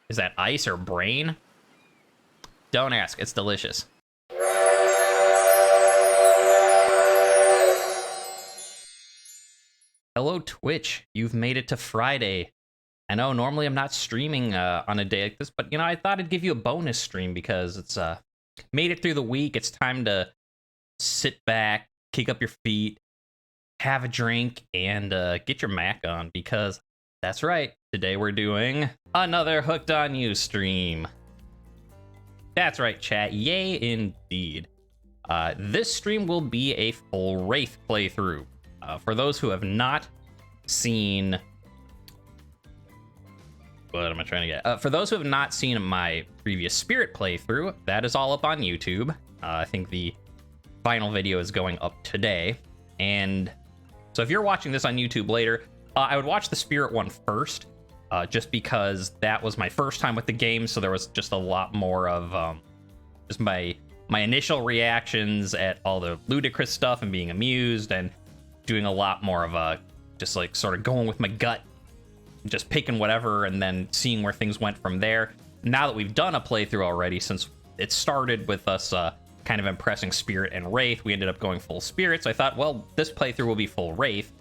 Is that ice or brain? Don't ask. It's delicious. Hello, Twitch. You've made it to Friday. I know normally I'm not streaming on a day like this, but, you know, I thought I'd give you a bonus stream because it's made it through the week. It's time to sit back, kick up your feet, have a drink, and get your Mac on because that's right. Today we're doing another Hooked on You stream. That's right, chat. Yay, indeed. This stream will be a full Wraith playthrough. For those who have not seen... What am I trying to get? For those who have not seen my previous Spirit playthrough, that is all up on YouTube. I think the final video is going up today. And so if you're watching this on YouTube later, I would watch the Spirit one first, just because that was my first time with the game, so there was just a lot more of just my initial reactions at all the ludicrous stuff and being amused, and doing a lot more of just like sort of going with my gut, just picking whatever and then seeing where things went from there. Now that we've done a playthrough already, since it started with us kind of impressing Spirit and Wraith, we ended up going full Spirit, so I thought, well, this playthrough will be full Wraith.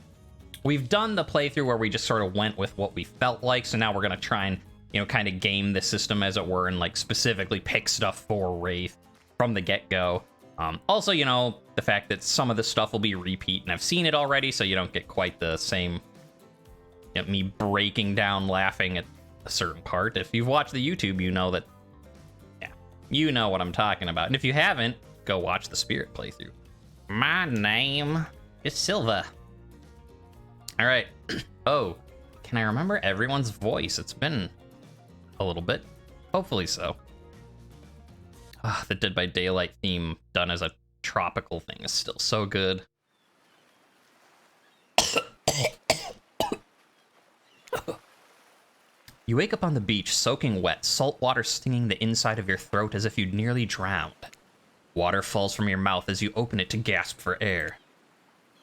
We've done the playthrough where we just sort of went with what we felt like, so now we're going to try and, you know, kind of game the system, as it were, and like specifically pick stuff for Wraith from the get-go. Also, you know, the fact that some of the stuff will be repeat, and I've seen it already, so you don't get quite the same, you know, me breaking down laughing at a certain part. If you've watched the YouTube, you know that, yeah, you know what I'm talking about. And if you haven't, go watch the Spirit playthrough. My name is Silva. All right. Oh, can I remember everyone's voice? It's been a little bit. Hopefully so. The Dead by Daylight theme done as a tropical thing is still so good. You wake up on the beach, soaking wet, salt water stinging the inside of your throat as if you'd nearly drowned. Water falls from your mouth as you open it to gasp for air.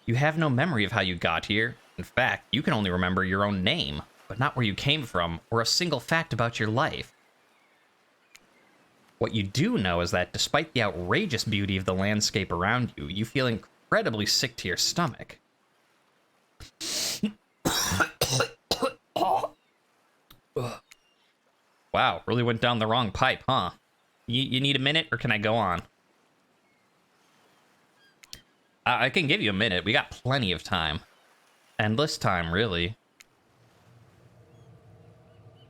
You have no memory of how you got here. In fact, you can only remember your own name, but not where you came from, or a single fact about your life. What you do know is that despite the outrageous beauty of the landscape around you, you feel incredibly sick to your stomach. Wow, really went down the wrong pipe, huh? You need a minute, or can I go on? I can give you a minute. We got plenty of time. Endless time, really.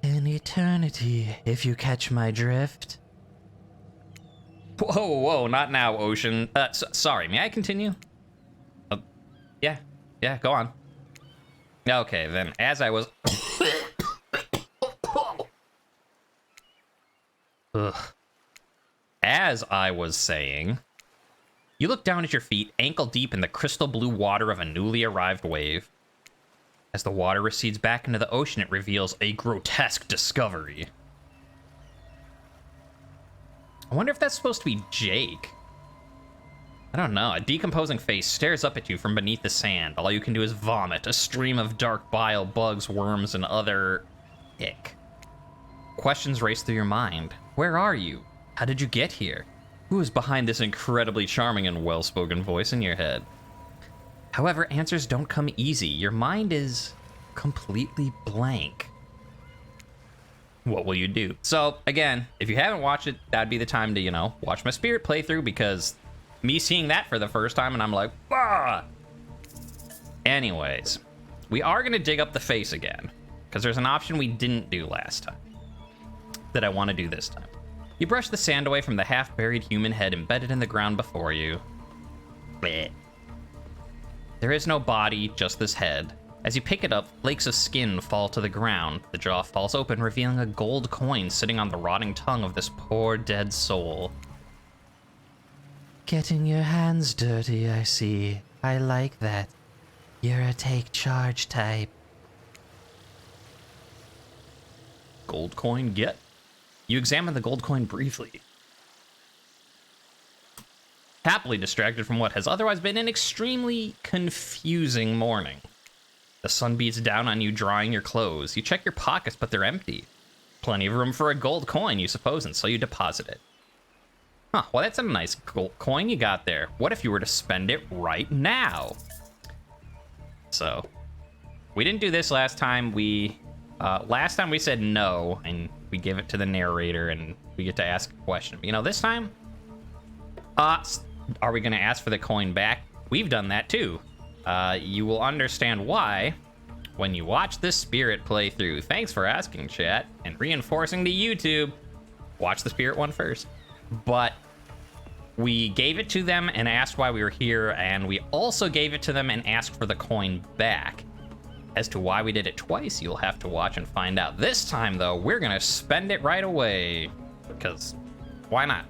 An eternity, if you catch my drift. Whoa, whoa, not now, Ocean. Sorry, may I continue? Yeah, go on. Okay, then, as I was... Ugh. As I was saying, you look down at your feet, ankle deep in the crystal blue water of a newly arrived wave. As the water recedes back into the ocean, it reveals a grotesque discovery. I wonder if that's supposed to be Jake. I don't know. A decomposing face stares up at you from beneath the sand. All you can do is vomit, a stream of dark bile, bugs, worms, and other ick. Questions race through your mind. Where are you? How did you get here? Who is behind this incredibly charming and well-spoken voice in your head? However, answers don't come easy. Your mind is completely blank. What will you do? So, again, if you haven't watched it, that'd be the time to, you know, watch my Spirit playthrough, because me seeing that for the first time and I'm like, bah! Anyways, we are going to dig up the face again, because there's an option we didn't do last time that I want to do this time. You brush the sand away from the half-buried human head embedded in the ground before you. Blech. There is no body, just this head. As you pick it up, flakes of skin fall to the ground. The jaw falls open, revealing a gold coin sitting on the rotting tongue of this poor dead soul. Getting your hands dirty, I see. I like that. You're a take charge type. Gold coin, get. You examine the gold coin briefly. Happily distracted from what has otherwise been an extremely confusing morning. The sun beats down on you, drying your clothes. You check your pockets, but they're empty. plenty of room for a gold coin, you suppose, and so you deposit it. Huh, well, that's a nice gold coin you got there. What if you were to spend it right now? So, we didn't do this last time. Last time we said no, and we give it to the narrator, and we get to ask a question. You know, this time, are we going to ask for the coin back? We've done that too. You will understand why when you watch the Spirit playthrough. Thanks for asking, chat, and reinforcing to YouTube. Watch the Spirit one first. But we gave it to them and asked why we were here, and we also gave it to them and asked for the coin back. As to why we did it twice, you'll have to watch and find out. This time, though, we're gonna spend it right away. Because, why not?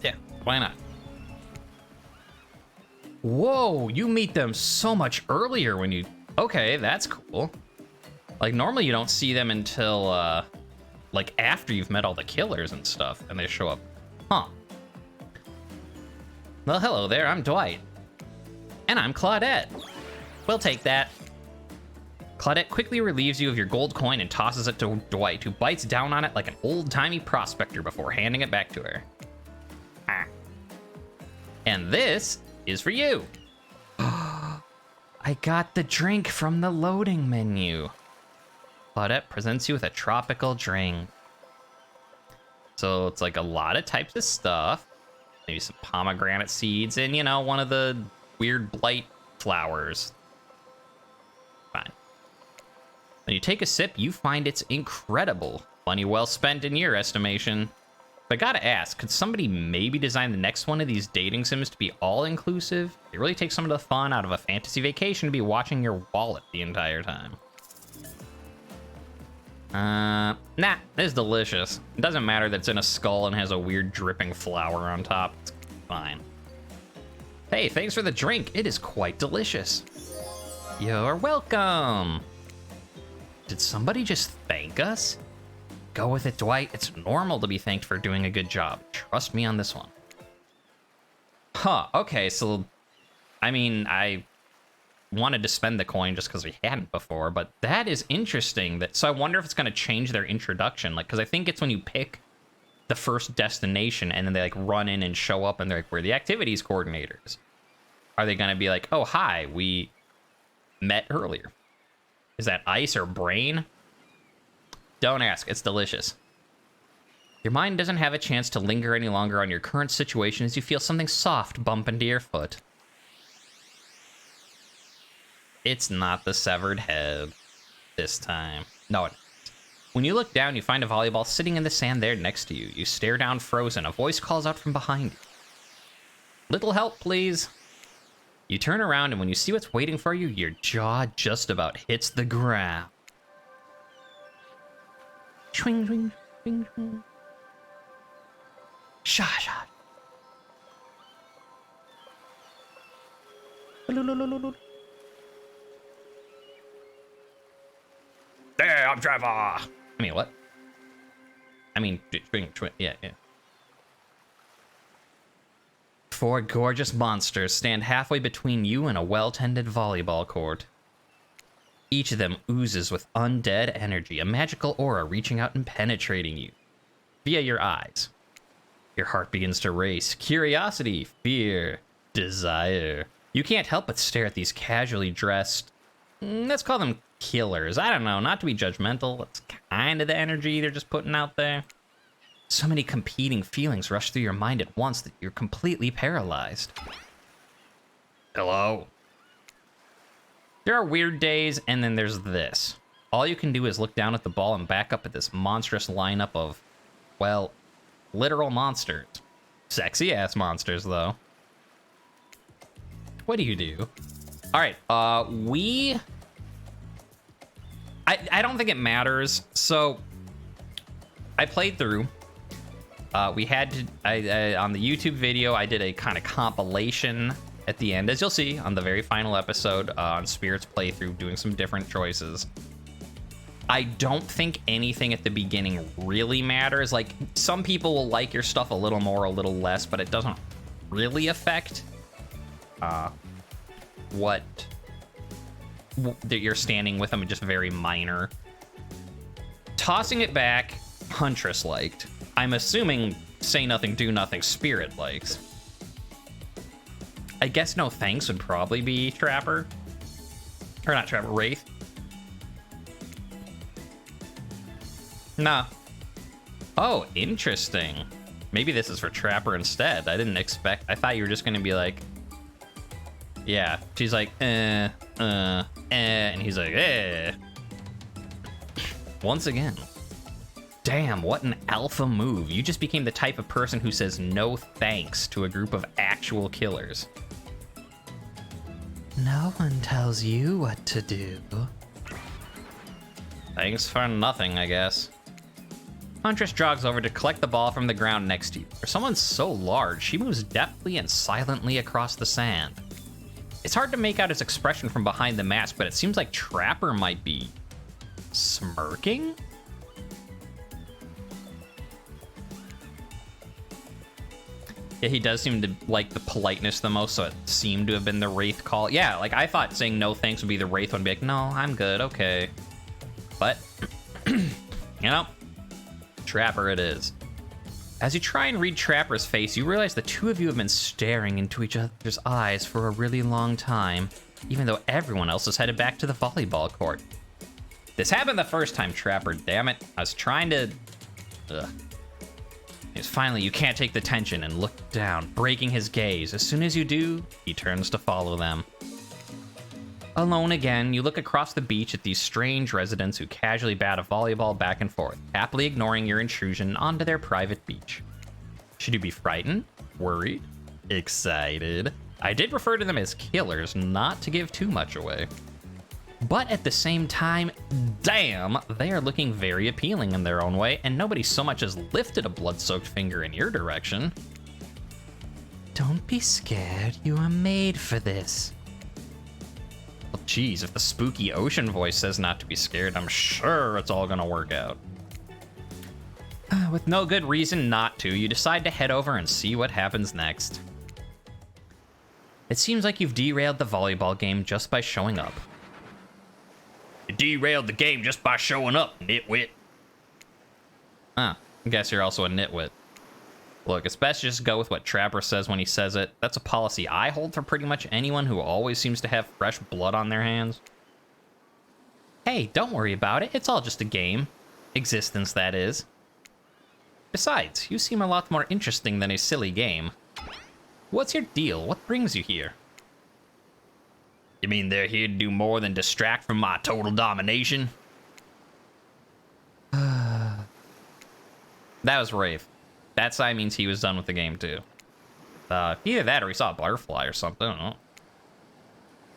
Yeah, why not? Whoa, you meet them so much earlier when you... Okay, that's cool. Like, normally you don't see them until, like, after you've met all the killers and stuff, and they show up. Huh. Well, hello there, I'm Dwight. And I'm Claudette. We'll take that. Claudette quickly relieves you of your gold coin and tosses it to Dwight, who bites down on it like an old-timey prospector before handing it back to her. Ah. And this is for you. I got the drink from the loading menu. Claudette presents you with a tropical drink. So it's like a lot of types of stuff. Maybe some pomegranate seeds and, you know, one of the weird blight flowers. Fine. When you take a sip, you find it's incredible. Money well spent in your estimation. But I gotta ask, could somebody maybe design the next one of these dating sims to be all-inclusive? It really takes some of the fun out of a fantasy vacation to be watching your wallet the entire time. Nah, it's delicious. It doesn't matter that it's in a skull and has a weird dripping flower on top. It's fine. Hey, thanks for the drink. It is quite delicious. You're welcome. Did somebody just thank us? Go with it, Dwight. It's normal to be thanked for doing a good job. Trust me on this one. Huh, okay, so... I mean, I wanted to spend the coin just because we hadn't before, but that is interesting. So I wonder if it's going to change their introduction, like, because I think it's when you pick the first destination and then they, like, run in and show up and they're like, we're the activities coordinators. Are they going to be like, oh, hi, we met earlier? Is that ice or brain? Don't ask, it's delicious. Your mind doesn't have a chance to linger any longer on your current situation as you feel something soft bump into your foot. It's not the severed head this time. No, when you look down, you find a volleyball sitting in the sand there next to you. You stare down frozen. A voice calls out from behind you. Little help, please. You turn around, and when you see what's waiting for you, your jaw just about hits the ground. Swing, swing, swing, swing. Sha, sha. Damn, Trevor! I mean, what? I mean, yeah. Four gorgeous monsters stand halfway between you and a well-tended volleyball court. Each of them oozes with undead energy, a magical aura reaching out and penetrating you via your eyes. Your heart begins to race. Curiosity, fear, desire. You can't help but stare at these casually dressed, let's call them killers. I don't know, not to be judgmental. That's kind of the energy they're just putting out there. So many competing feelings rush through your mind at once that you're completely paralyzed. Hello? There are weird days, and then there's this. All you can do is look down at the ball and back up at this monstrous lineup of, well, literal monsters. Sexy-ass monsters, though. What do you do? All right, I don't think it matters. So, I played through. We had to, on the YouTube video, I did a kind of compilation at the end, as you'll see on the very final episode on Spirit's playthrough, doing some different choices. I don't think anything at the beginning really matters. Like, some people will like your stuff a little more, a little less, but it doesn't really affect what that you're standing with them. Just very minor. Tossing it back, Huntress liked. I'm assuming Say Nothing, Do Nothing Spirit likes. I guess No Thanks would probably be Trapper. Or not Trapper, Wraith. Nah. Oh, interesting. Maybe this is for Trapper instead. I didn't expect... I thought you were just going to be like... Yeah. She's like, and he's like, eh. Once again. Damn, what an alpha move. You just became the type of person who says no thanks to a group of actual killers. No one tells you what to do. Thanks for nothing, I guess. Huntress jogs over to collect the ball from the ground next to you. For someone so large, she moves deftly and silently across the sand. It's hard to make out his expression from behind the mask, but it seems like Trapper might be smirking? Yeah, he does seem to like the politeness the most, so it seemed to have been the Wraith call. Yeah, like I thought saying no thanks would be the Wraith one, be like, no, I'm good, okay. But, you know, Trapper it is. As you try and read Trapper's face, you realize the two of you have been staring into each other's eyes for a really long time, even though everyone else is headed back to the volleyball court. This happened the first time, Trapper, damn it. I was trying to... Ugh. It's finally, you can't take the tension and look down, breaking his gaze. As soon as you do, he turns to follow them. Alone again, you look across the beach at these strange residents who casually bat a volleyball back and forth, happily ignoring your intrusion onto their private beach. Should you be frightened? Worried? Excited? I did refer to them as killers, not to give too much away. But at the same time, damn, they are looking very appealing in their own way, and nobody so much as lifted a blood-soaked finger in your direction. Don't be scared, you are made for this. Well, geez, if the spooky ocean voice says not to be scared, I'm sure it's all gonna work out. With no good reason not to, you decide to head over and see what happens next. It seems like you've derailed the volleyball game just by showing up. You derailed the game just by showing up, nitwit. I guess you're also a nitwit. Look, it's best to just go with what Trapper says when he says it. That's a policy I hold for pretty much anyone who always seems to have fresh blood on their hands. Hey, don't worry about it. It's all just a game. Existence, that is. Besides, you seem a lot more interesting than a silly game. What's your deal? What brings you here? You mean they're here to do more than distract from my total domination? That was Wraith. That sign means he was done with the game, too. Either that or he saw a butterfly or something, I don't know.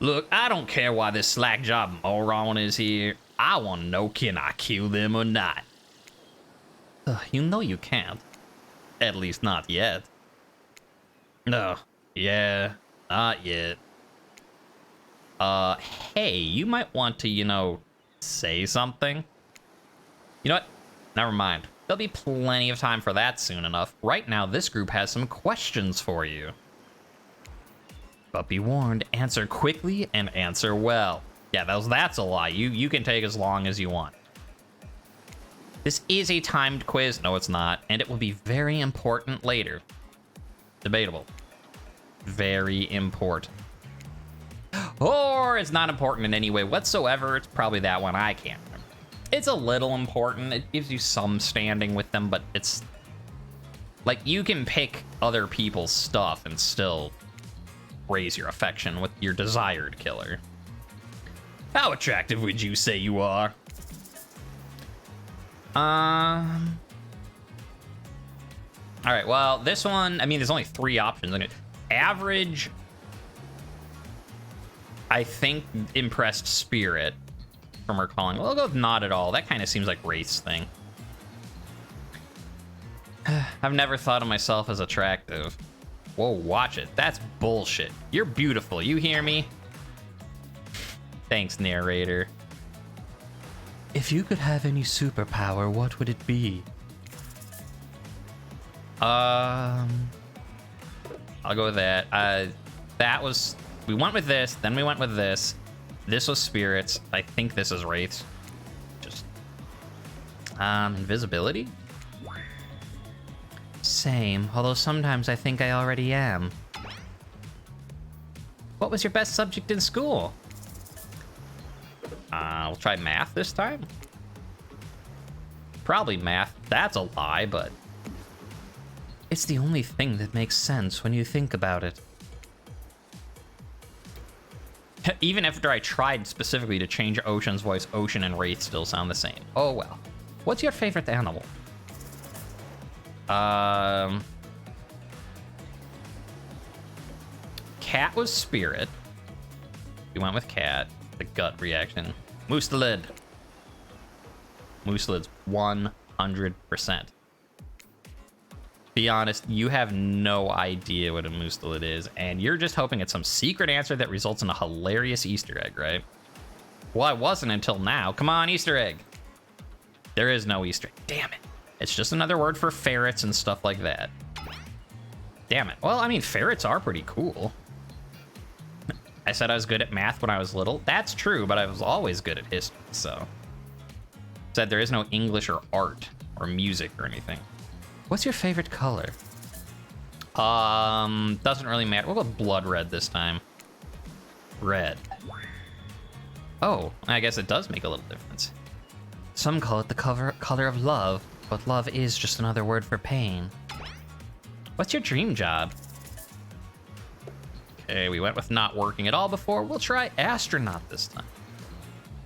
Look, I don't care why this slack job moron is here. I want to know, can I kill them or not? You know you can't. At least not yet. No. Yeah, not yet. Hey, you might want to, you know, say something. You know what? Never mind. There'll be plenty of time for that soon enough. Right now, this group has some questions for you. But be warned, answer quickly and answer well. Yeah, that's a lie. You can take as long as you want. This is a timed quiz. No, it's not. And it will be very important later. Debatable. Very important. Or it's not important in any way whatsoever. It's probably that one. I can't remember. It's a little important. It gives you some standing with them, but it's... like, you can pick other people's stuff and still raise your affection with your desired killer. How attractive would you say you are? Alright, well, this one... I mean, there's only 3 options. Average... I think impressed spirit from recalling. We'll go with not at all. That kind of seems like Wraith's thing. I've never thought of myself as attractive. Whoa, watch it. That's bullshit. You're beautiful. You hear me? Thanks, narrator. If you could have any superpower, what would it be? I'll go with that. That was... we went with this, then we went with this. This was spirits. I think this is Wraiths. Just... Invisibility? Same, although sometimes I think I already am. What was your best subject in school? We'll try math this time. Probably math. That's a lie, but it's the only thing that makes sense when you think about it. Even after I tried specifically to change Ocean's voice, Ocean and Wraith still sound the same. Oh well. What's your favorite animal? Cat was spirit. We went with cat. The gut reaction. Moose-lid. Moose-lid's 100%. Be honest, you have no idea what a moose-lid is, and you're just hoping it's some secret answer that results in a hilarious Easter egg, right? Well, I wasn't until now. Come on, Easter egg. There is no Easter egg. Damn it. It's just another word for ferrets and stuff like that. Damn it. Well, I mean, ferrets are pretty cool. I said I was good at math when I was little. That's true, but I was always good at history, so. Said there is no English or art or music or anything. What's your favorite color? Doesn't really matter. We'll go blood red this time. Red. Oh, I guess it does make a little difference. Some call it the color of love, but love is just another word for pain. What's your dream job? Okay, we went with not working at all before. We'll try astronaut this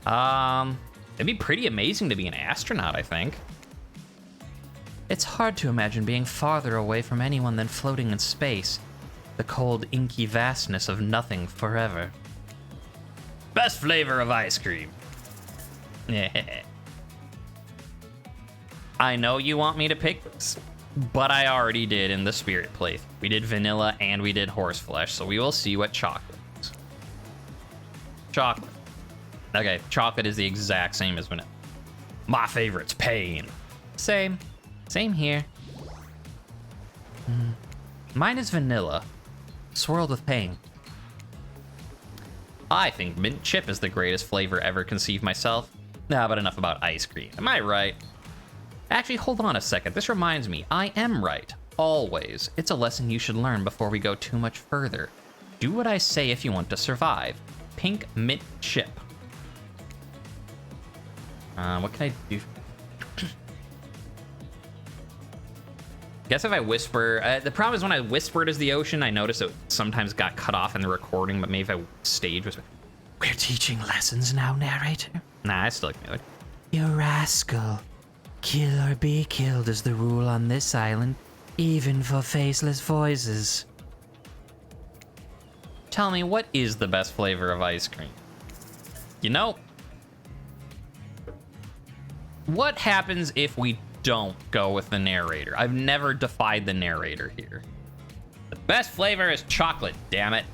time. It'd be pretty amazing to be an astronaut, I think. It's hard to imagine being farther away from anyone than floating in space. The cold, inky vastness of nothing forever. Best flavor of ice cream. Yeah. I know you want me to pick this, but I already did in the spirit playthrough. We did vanilla and we did horseflesh, so we will see what chocolate is. Chocolate. Okay, chocolate is the exact same as vanilla. My favorite's pain. Same. Same here. Mine is vanilla, swirled with pain. I think mint chip is the greatest flavor ever conceived myself. Nah, but enough about ice cream. Am I right? Actually, hold on a second. This reminds me, I am right. Always. It's a lesson you should learn before we go too much further. Do what I say if you want to survive. Pink mint chip. What can I do? Guess if I whisper, the problem is when I whispered as the ocean, I noticed it sometimes got cut off in the recording, but maybe if I stage whisper. We're teaching lessons now, narrator. Nah, I still like it. You rascal. Kill or be killed is the rule on this island, even for faceless voices. Tell me, what is the best flavor of ice cream? You know, what happens if we don't go with the narrator? I've never defied the narrator here. The best flavor is chocolate, damn it.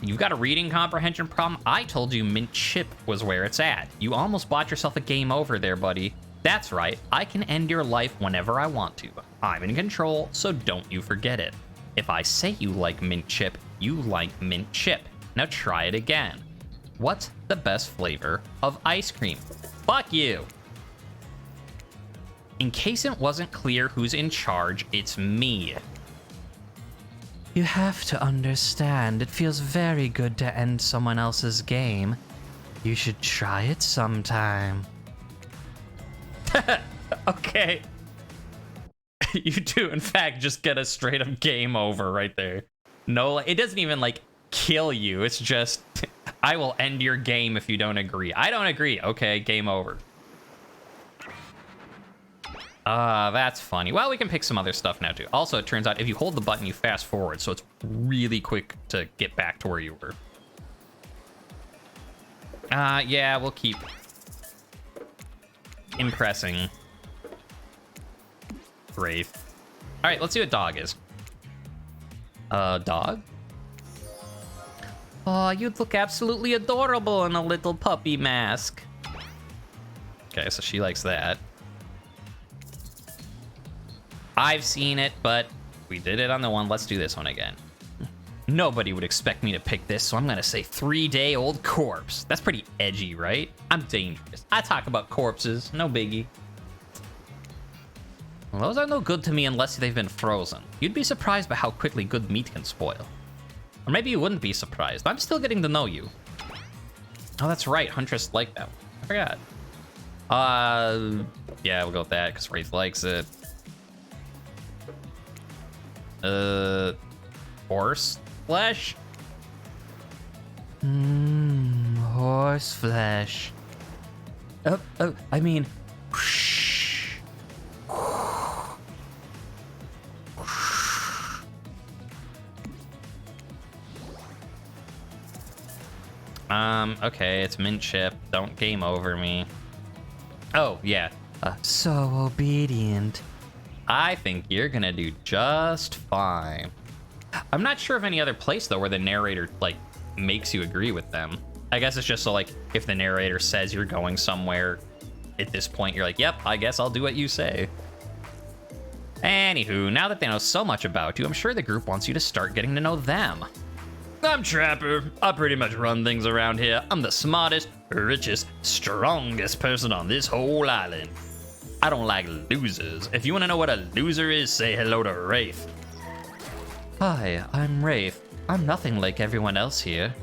You've got a reading comprehension problem? I told you mint chip was where it's at. You almost bought yourself a game over there, buddy. That's right, I can end your life whenever I want to. I'm in control, so don't you forget it. If I say you like mint chip, you like mint chip. Now try it again. What's the best flavor of ice cream? Fuck you. In case it wasn't clear who's in charge, it's me. You have to understand, it feels very good to end someone else's game. You should try it sometime. Okay. You do, in fact, just get a straight up game over right there. No, it doesn't even, like, kill you. It's just, I will end your game if you don't agree. I don't agree. Okay, game over. That's funny. Well, we can pick some other stuff now, too. Also, it turns out if you hold the button, you fast forward, so it's really quick to get back to where you were. Yeah, we'll keep impressing Wraith. All right, let's see what dog is. Dog? Oh, you'd look absolutely adorable in a little puppy mask. Okay, so she likes that. I've seen it, but we did it on the one. Let's do this one again. Nobody would expect me to pick this, so I'm gonna say 3-day-old corpse. That's pretty edgy, right? I'm dangerous. I talk about corpses, no biggie. Well, those are no good to me unless they've been frozen. You'd be surprised by how quickly good meat can spoil. Or maybe you wouldn't be surprised. I'm still getting to know you. Oh, that's right. Huntress liked that one. I forgot. Yeah, we'll go with that because Wraith likes it. Horse flesh? Horse flesh. I mean... Okay, it's mint chip. Don't game over me. Oh, yeah. So obedient. I think you're gonna do just fine. I'm not sure of any other place, though, where the narrator, like, makes you agree with them. I guess it's just so, like, if the narrator says you're going somewhere, at this point, you're like, yep, I guess I'll do what you say. Anywho, now that they know so much about you, I'm sure the group wants you to start getting to know them. I'm Trapper. I pretty much run things around here. I'm the smartest, richest, strongest person on this whole island. I don't like losers. If you want to know what a loser is, say hello to Wraith. Hi, I'm Wraith. I'm nothing like everyone else here.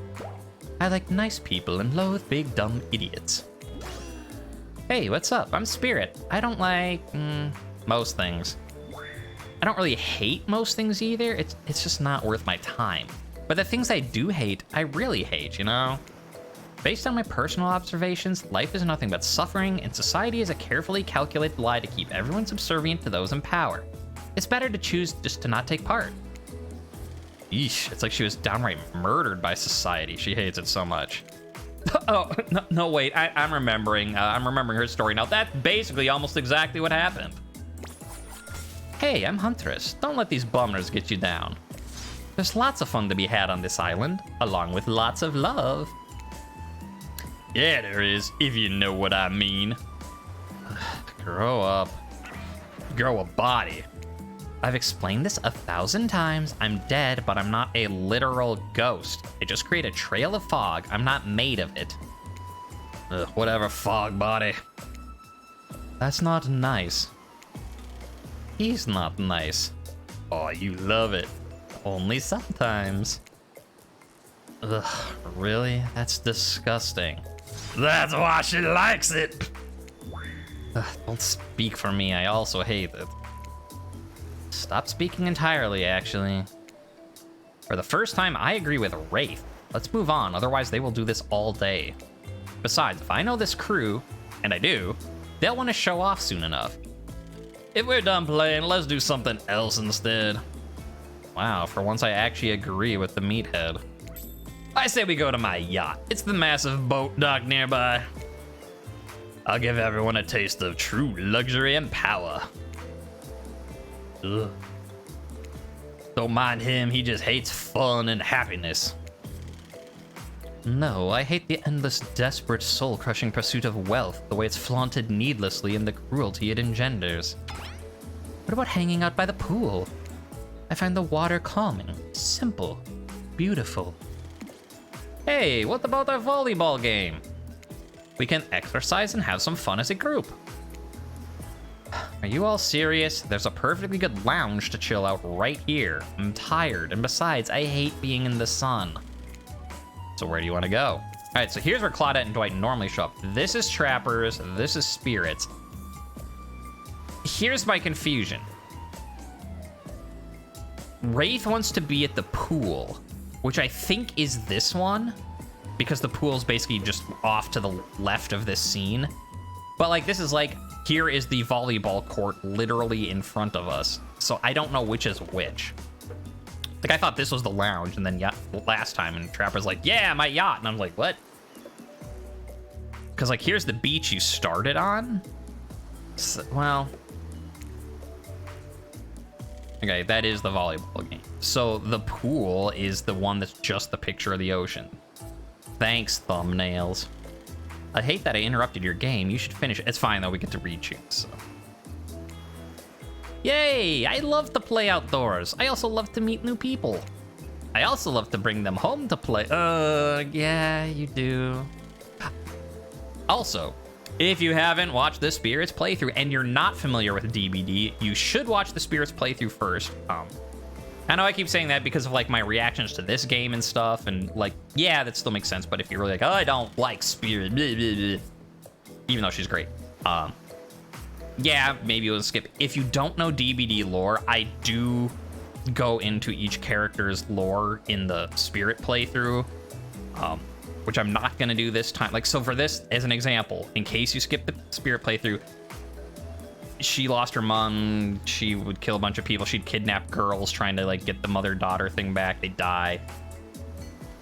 I like nice people and loathe big dumb idiots. Hey, what's up? I'm Spirit. I don't like most things. I don't really hate most things either. It's just not worth my time. But the things I do hate, I really hate, you know? Based on my personal observations, life is nothing but suffering, and society is a carefully calculated lie to keep everyone subservient to those in power. It's better to choose just to not take part. Eesh, it's like she was downright murdered by society. She hates it so much. Oh, no, wait, I'm remembering her story now. That's basically almost exactly what happened. Hey, I'm Huntress. Don't let these bummers get you down. There's lots of fun to be had on this island, along with lots of love. Yeah, there is, if you know what I mean. Grow up. Grow a body. I've explained this 1,000 times. I'm dead, but I'm not a literal ghost. I just create a trail of fog. I'm not made of it. Whatever, fog body. That's not nice. He's not nice. Oh, you love it. Only sometimes. Ugh, really? That's disgusting. That's why she likes it! Ugh, don't speak for me, I also hate it. Stop speaking entirely, actually. For the first time, I agree with Wraith. Let's move on, otherwise they will do this all day. Besides, if I know this crew, and I do, they'll want to show off soon enough. If we're done playing, let's do something else instead. Wow, for once I actually agree with the meathead. I say we go to my yacht. It's the massive boat dock nearby. I'll give everyone a taste of true luxury and power. Ugh. Don't mind him, he just hates fun and happiness. No, I hate the endless, desperate, soul-crushing pursuit of wealth, the way it's flaunted needlessly and the cruelty it engenders. What about hanging out by the pool? I find the water calming, simple, beautiful. Hey, what about our volleyball game? We can exercise and have some fun as a group. Are you all serious? There's a perfectly good lounge to chill out right here. I'm tired, and besides, I hate being in the sun. So where do you want to go? All right, so here's where Claudette and Dwight normally show up. This is Trappers, this is Spirits. Here's my confusion. Wraith wants to be at the pool, which I think is this one, because the pool's basically just off to the left of this scene. But like, this is like, here is the volleyball court literally in front of us. So I don't know which is which. Like, I thought this was the lounge, and then last time, and Trapper's like, yeah, my yacht. And I'm like, what? Because like, here's the beach you started on. So, well, okay, that is the volleyball game. So the pool is the one that's just the picture of the ocean. Thanks, thumbnails. I hate that I interrupted your game. You should finish it. It's fine, though. We get to re-choose, so. Yay! I love to play outdoors. I also love to meet new people. I also love to bring them home to play. Yeah, you do. Also, if you haven't watched the Spirits playthrough and you're not familiar with DBD, you should watch the Spirits playthrough first. I know I keep saying that because of like my reactions to this game and stuff, and like, yeah, that still makes sense. But if you're really like, oh, I don't like Spirit, blah, blah, blah, even though she's great, yeah, maybe you'll skip. If you don't know DBD lore, I do go into each character's lore in the Spirit playthrough, which I'm not gonna do this time. Like, so for this, as an example, in case you skip the Spirit playthrough, she lost her mom, she would kill a bunch of people, she'd kidnap girls trying to like get the mother-daughter thing back, they die.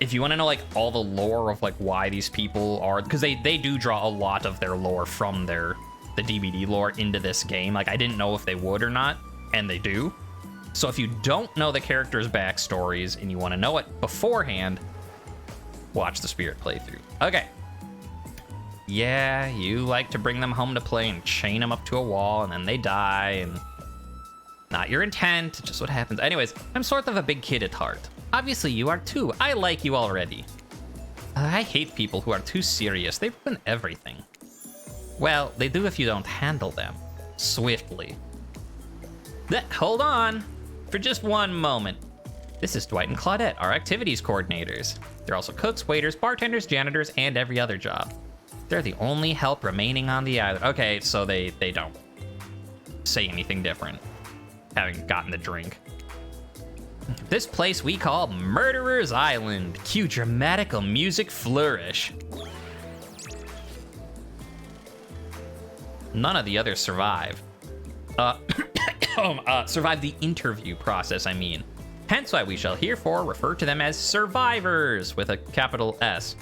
If you want to know like all the lore of like why these people are, because they do draw a lot of their lore from the DBD lore into this game. Like, I didn't know if they would or not, and they do. So if you don't know the characters' backstories and you want to know it beforehand, watch the Spirit playthrough. Okay. Yeah, you like to bring them home to play and chain them up to a wall, and then they die, and not your intent, just what happens. Anyways, I'm sort of a big kid at heart. Obviously, you are too. I like you already. I hate people who are too serious. They ruin everything. Well, they do if you don't handle them swiftly. Hold on for just one moment. This is Dwight and Claudette, our activities coordinators. They're also cooks, waiters, bartenders, janitors, and every other job. They're the only help remaining on the island. Okay, so they don't say anything different, having gotten the drink. This place we call Murderer's Island. Cue dramatical music flourish. None of the others survived. Survived the interview process, I mean. Hence why we shall herefore refer to them as survivors with a capital S.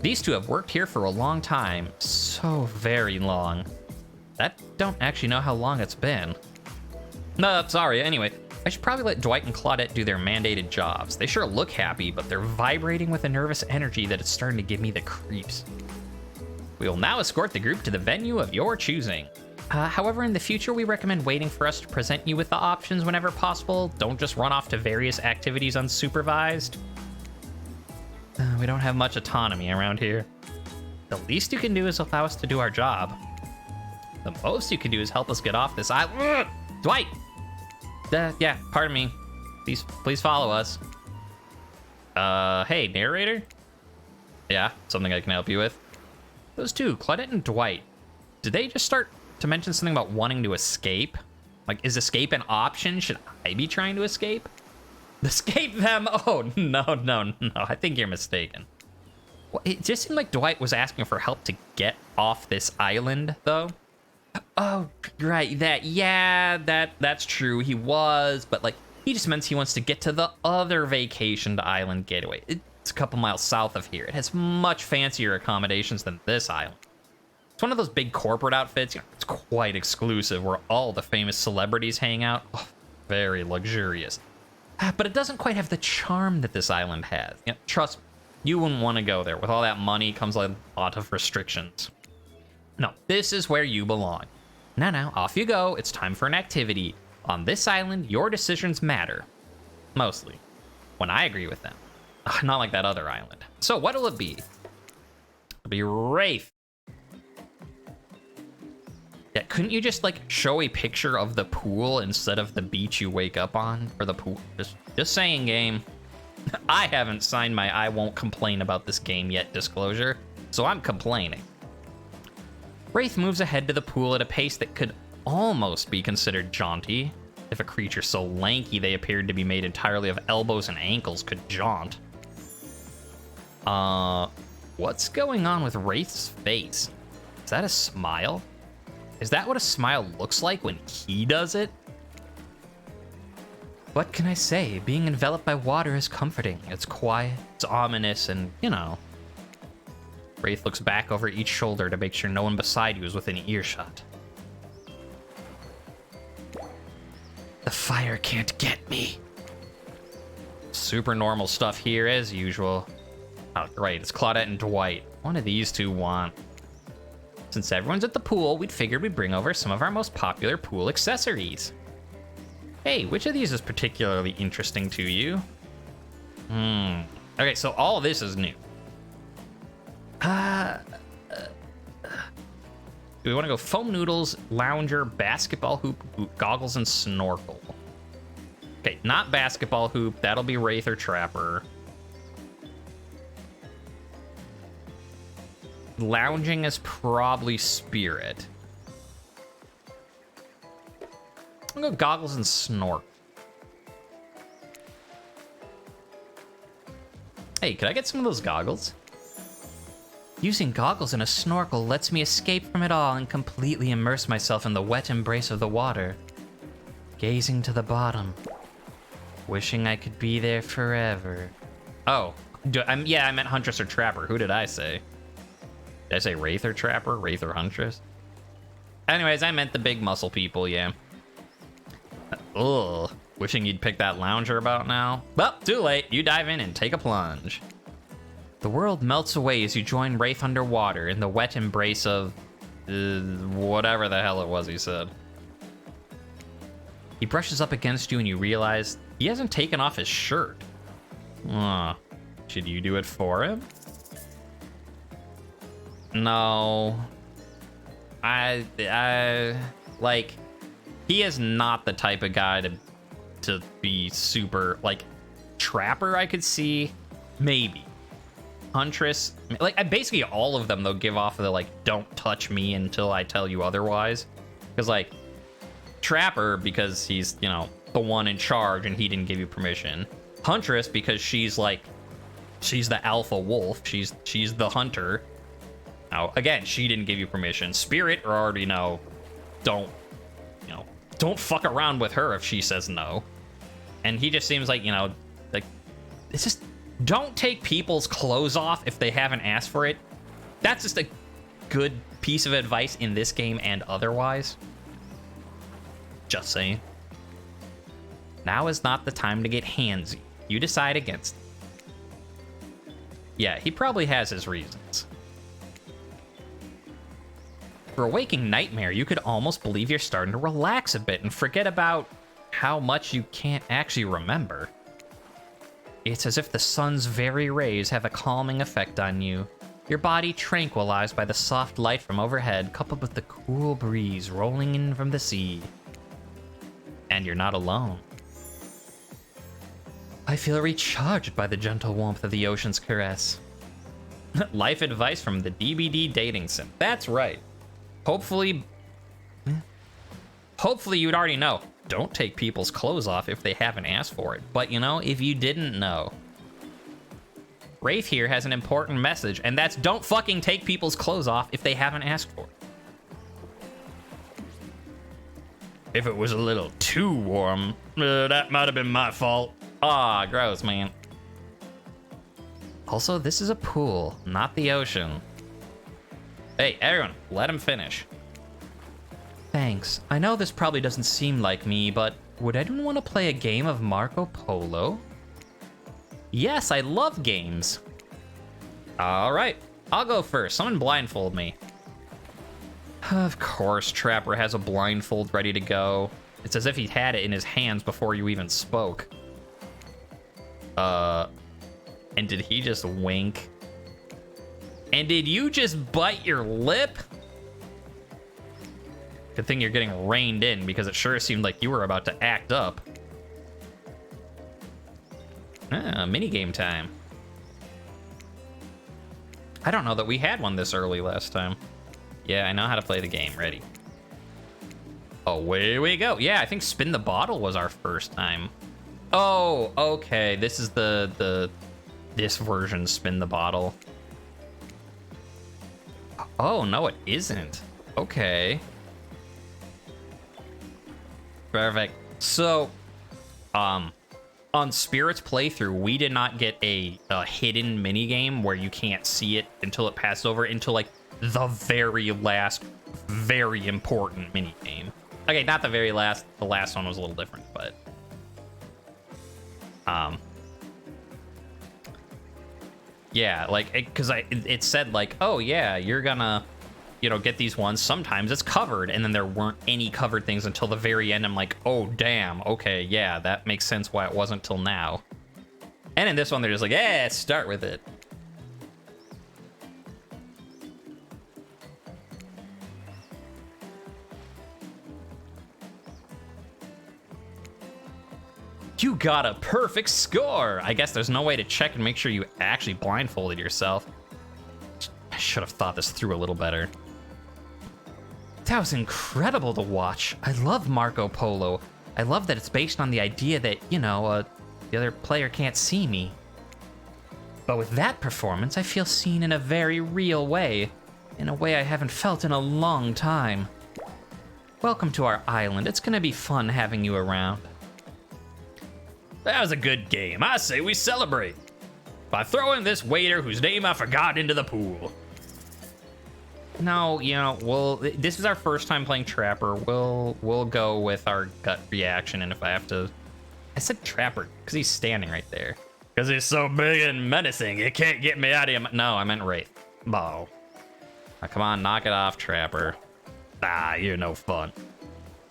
These two have worked here for a long time. So very long. I don't actually know how long it's been. No, sorry. Anyway, I should probably let Dwight and Claudette do their mandated jobs. They sure look happy, but they're vibrating with a nervous energy that is starting to give me the creeps. We will now escort the group to the venue of your choosing. However, in the future, we recommend waiting for us to present you with the options whenever possible. Don't just run off to various activities unsupervised. We don't have much autonomy around here. The least you can do is allow us to do our job. The most you can do is help us get off this island. Dwight! Yeah, pardon me. Please follow us. Hey, narrator? Yeah, something I can help you with. Those two, Claudette and Dwight, did they just start to mention something about wanting to escape? Like, is escape an option? Should I be trying to escape? Escape them? Oh, no. I think you're mistaken. Well, it just seemed like Dwight was asking for help to get off this island, though. Oh, right, that's true. He was, but like, he just meant he wants to get to the other vacation island getaway. It's a couple miles south of here. It has much fancier accommodations than this island. It's one of those big corporate outfits. It's quite exclusive, where all the famous celebrities hang out. Oh, very luxurious. But it doesn't quite have the charm that this island has. Trust me, you wouldn't want to go there. With all that money comes a lot of restrictions. No, this is where you belong. Now, off you go. It's time for an activity. On this island, your decisions matter. Mostly. When I agree with them. Not like that other island. So what'll it be? It'll be Wraith. Yeah, couldn't you just like show a picture of the pool instead of the beach you wake up on? Or the pool? Just saying, game. I haven't signed my I won't complain about this game yet disclosure, so I'm complaining. Wraith moves ahead to the pool at a pace that could almost be considered jaunty, if a creature so lanky they appeared to be made entirely of elbows and ankles could jaunt. What's going on with Wraith's face? Is that a smile? Is that what a smile looks like when he does it? What can I say? Being enveloped by water is comforting. It's quiet, it's ominous, and, you know. Wraith looks back over each shoulder to make sure no one beside you is within earshot. The fire can't get me. Super normal stuff here as usual. Oh, great, it's Claudette and Dwight. One of these two want. Since everyone's at the pool, we'd figured we'd bring over some of our most popular pool accessories. Hey, which of these is particularly interesting to you? Okay, so all of this is new. Do we want to go foam noodles, lounger, basketball hoop, goggles, and snorkel? Okay, not basketball hoop. That'll be Wraith or Trapper. Lounging is probably Spirit. I'm gonna go goggles and snorkel. Hey, could I get some of those goggles? Using goggles and a snorkel lets me escape from it all and completely immerse myself in the wet embrace of the water. Gazing to the bottom. Wishing I could be there forever. Oh, yeah, I meant Huntress or Trapper. Who did I say? Did I say Wraith or Trapper? Wraith or Huntress? Anyways, I meant the big muscle people, yeah. Ugh. Wishing you'd pick that lounger about now. Well, too late. You dive in and take a plunge. The world melts away as you join Wraith underwater in the wet embrace of... whatever the hell it was he said. He brushes up against you and you realize he hasn't taken off his shirt. Should you do it for him? No. Like, he is not the type of guy to be super, like, Trapper I could see, maybe. Huntress, like, basically all of them, though, give off the, like, don't touch me until I tell you otherwise. Because, like, Trapper, because he's, you know, the one in charge and he didn't give you permission. Huntress, because she's, like, she's the alpha wolf. She's the hunter. Now, again, she didn't give you permission. Spirit, or already know, don't fuck around with her if she says no. And he just seems like, you know, like, it's just... Don't take people's clothes off if they haven't asked for it. That's just a good piece of advice in this game and otherwise. Just saying. Now is not the time to get handsy. You decide against it. Yeah, he probably has his reasons. For a waking nightmare, you could almost believe you're starting to relax a bit and forget about how much you can't actually remember. It's as if the sun's very rays have a calming effect on you. Your body tranquilized by the soft light from overhead, coupled with the cool breeze rolling in from the sea. And you're not alone. I feel recharged by the gentle warmth of the ocean's caress. Life advice from the DBD dating sim. That's right. Hopefully you'd already know. Don't take people's clothes off if they haven't asked for it. But, you know, if you didn't know, Wraith here has an important message, and that's don't fucking take people's clothes off if they haven't asked for it. If it was a little too warm, that might have been my fault. Ah, gross, man. Also, this is a pool, not the ocean. Hey, everyone, let him finish. Thanks. I know this probably doesn't seem like me, but would anyone want to play a game of Marco Polo? Yes, I love games. All right, I'll go first. Someone blindfold me. Of course, Trapper has a blindfold ready to go. It's as if he had it in his hands before you even spoke. And did he just wink? And did you just bite your lip? Good thing you're getting reined in, because it sure seemed like you were about to act up. Minigame time. I don't know that we had one this early last time. Yeah, I know how to play the game. Ready. Away we go. Yeah, I think Spin the Bottle was our first time. Oh, okay. This is this version, Spin the Bottle. Oh, no, it isn't. Okay. Perfect. So, on Spirit's playthrough, we did not get a hidden minigame where you can't see it until it passes over into, like, the very last, very important minigame. Okay, not the very last. The last one was a little different, but... yeah, like, because it said, like, oh, yeah, you're gonna... you know, get these ones. Sometimes it's covered, and then there weren't any covered things until the very end. I'm like, oh, damn. Okay, yeah, that makes sense why it wasn't till now. And in this one, they're just like, yeah, start with it. You got a perfect score. I guess there's no way to check and make sure you actually blindfolded yourself. I should have thought this through a little better. That was incredible to watch. I love Marco Polo. I love that it's based on the idea that, you know, the other player can't see me. But with that performance, I feel seen in a very real way. In a way I haven't felt in a long time. Welcome to our island. It's gonna be fun having you around. That was a good game. I say we celebrate by throwing this waiter whose name I forgot into the pool. No, you know, this is our first time playing Trapper. We'll go with our gut reaction, and if I have to... I said Trapper because he's standing right there. Because he's so big and menacing, you can't get me out of him. No, I meant Wraith. Oh. Now, come on, knock it off, Trapper. Ah, you're no fun.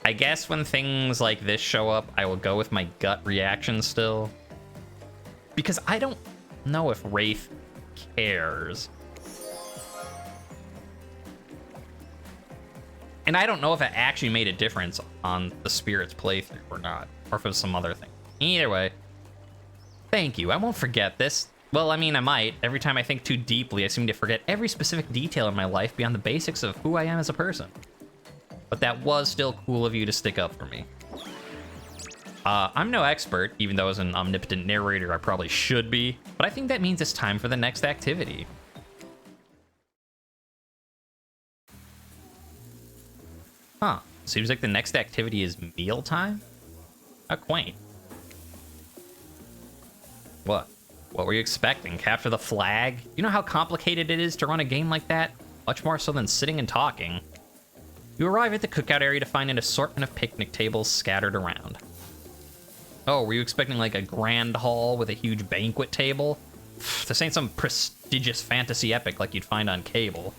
I guess when things like this show up, I will go with my gut reaction still. Because I don't know if Wraith cares. And I don't know if it actually made a difference on the Spirit's playthrough or not. Or if it was some other thing. Either way. Thank you, I won't forget this. Well, I mean, I might. Every time I think too deeply, I seem to forget every specific detail in my life beyond the basics of who I am as a person. But that was still cool of you to stick up for me. I'm no expert, even though as an omnipotent narrator I probably should be, but I think that means it's time for the next activity. Huh, seems like the next activity is mealtime? How quaint. What? What were you expecting? Capture the flag? You know how complicated it is to run a game like that? Much more so than sitting and talking. You arrive at the cookout area to find an assortment of picnic tables scattered around. Oh, were you expecting like a grand hall with a huge banquet table? This ain't some prestigious fantasy epic like you'd find on cable.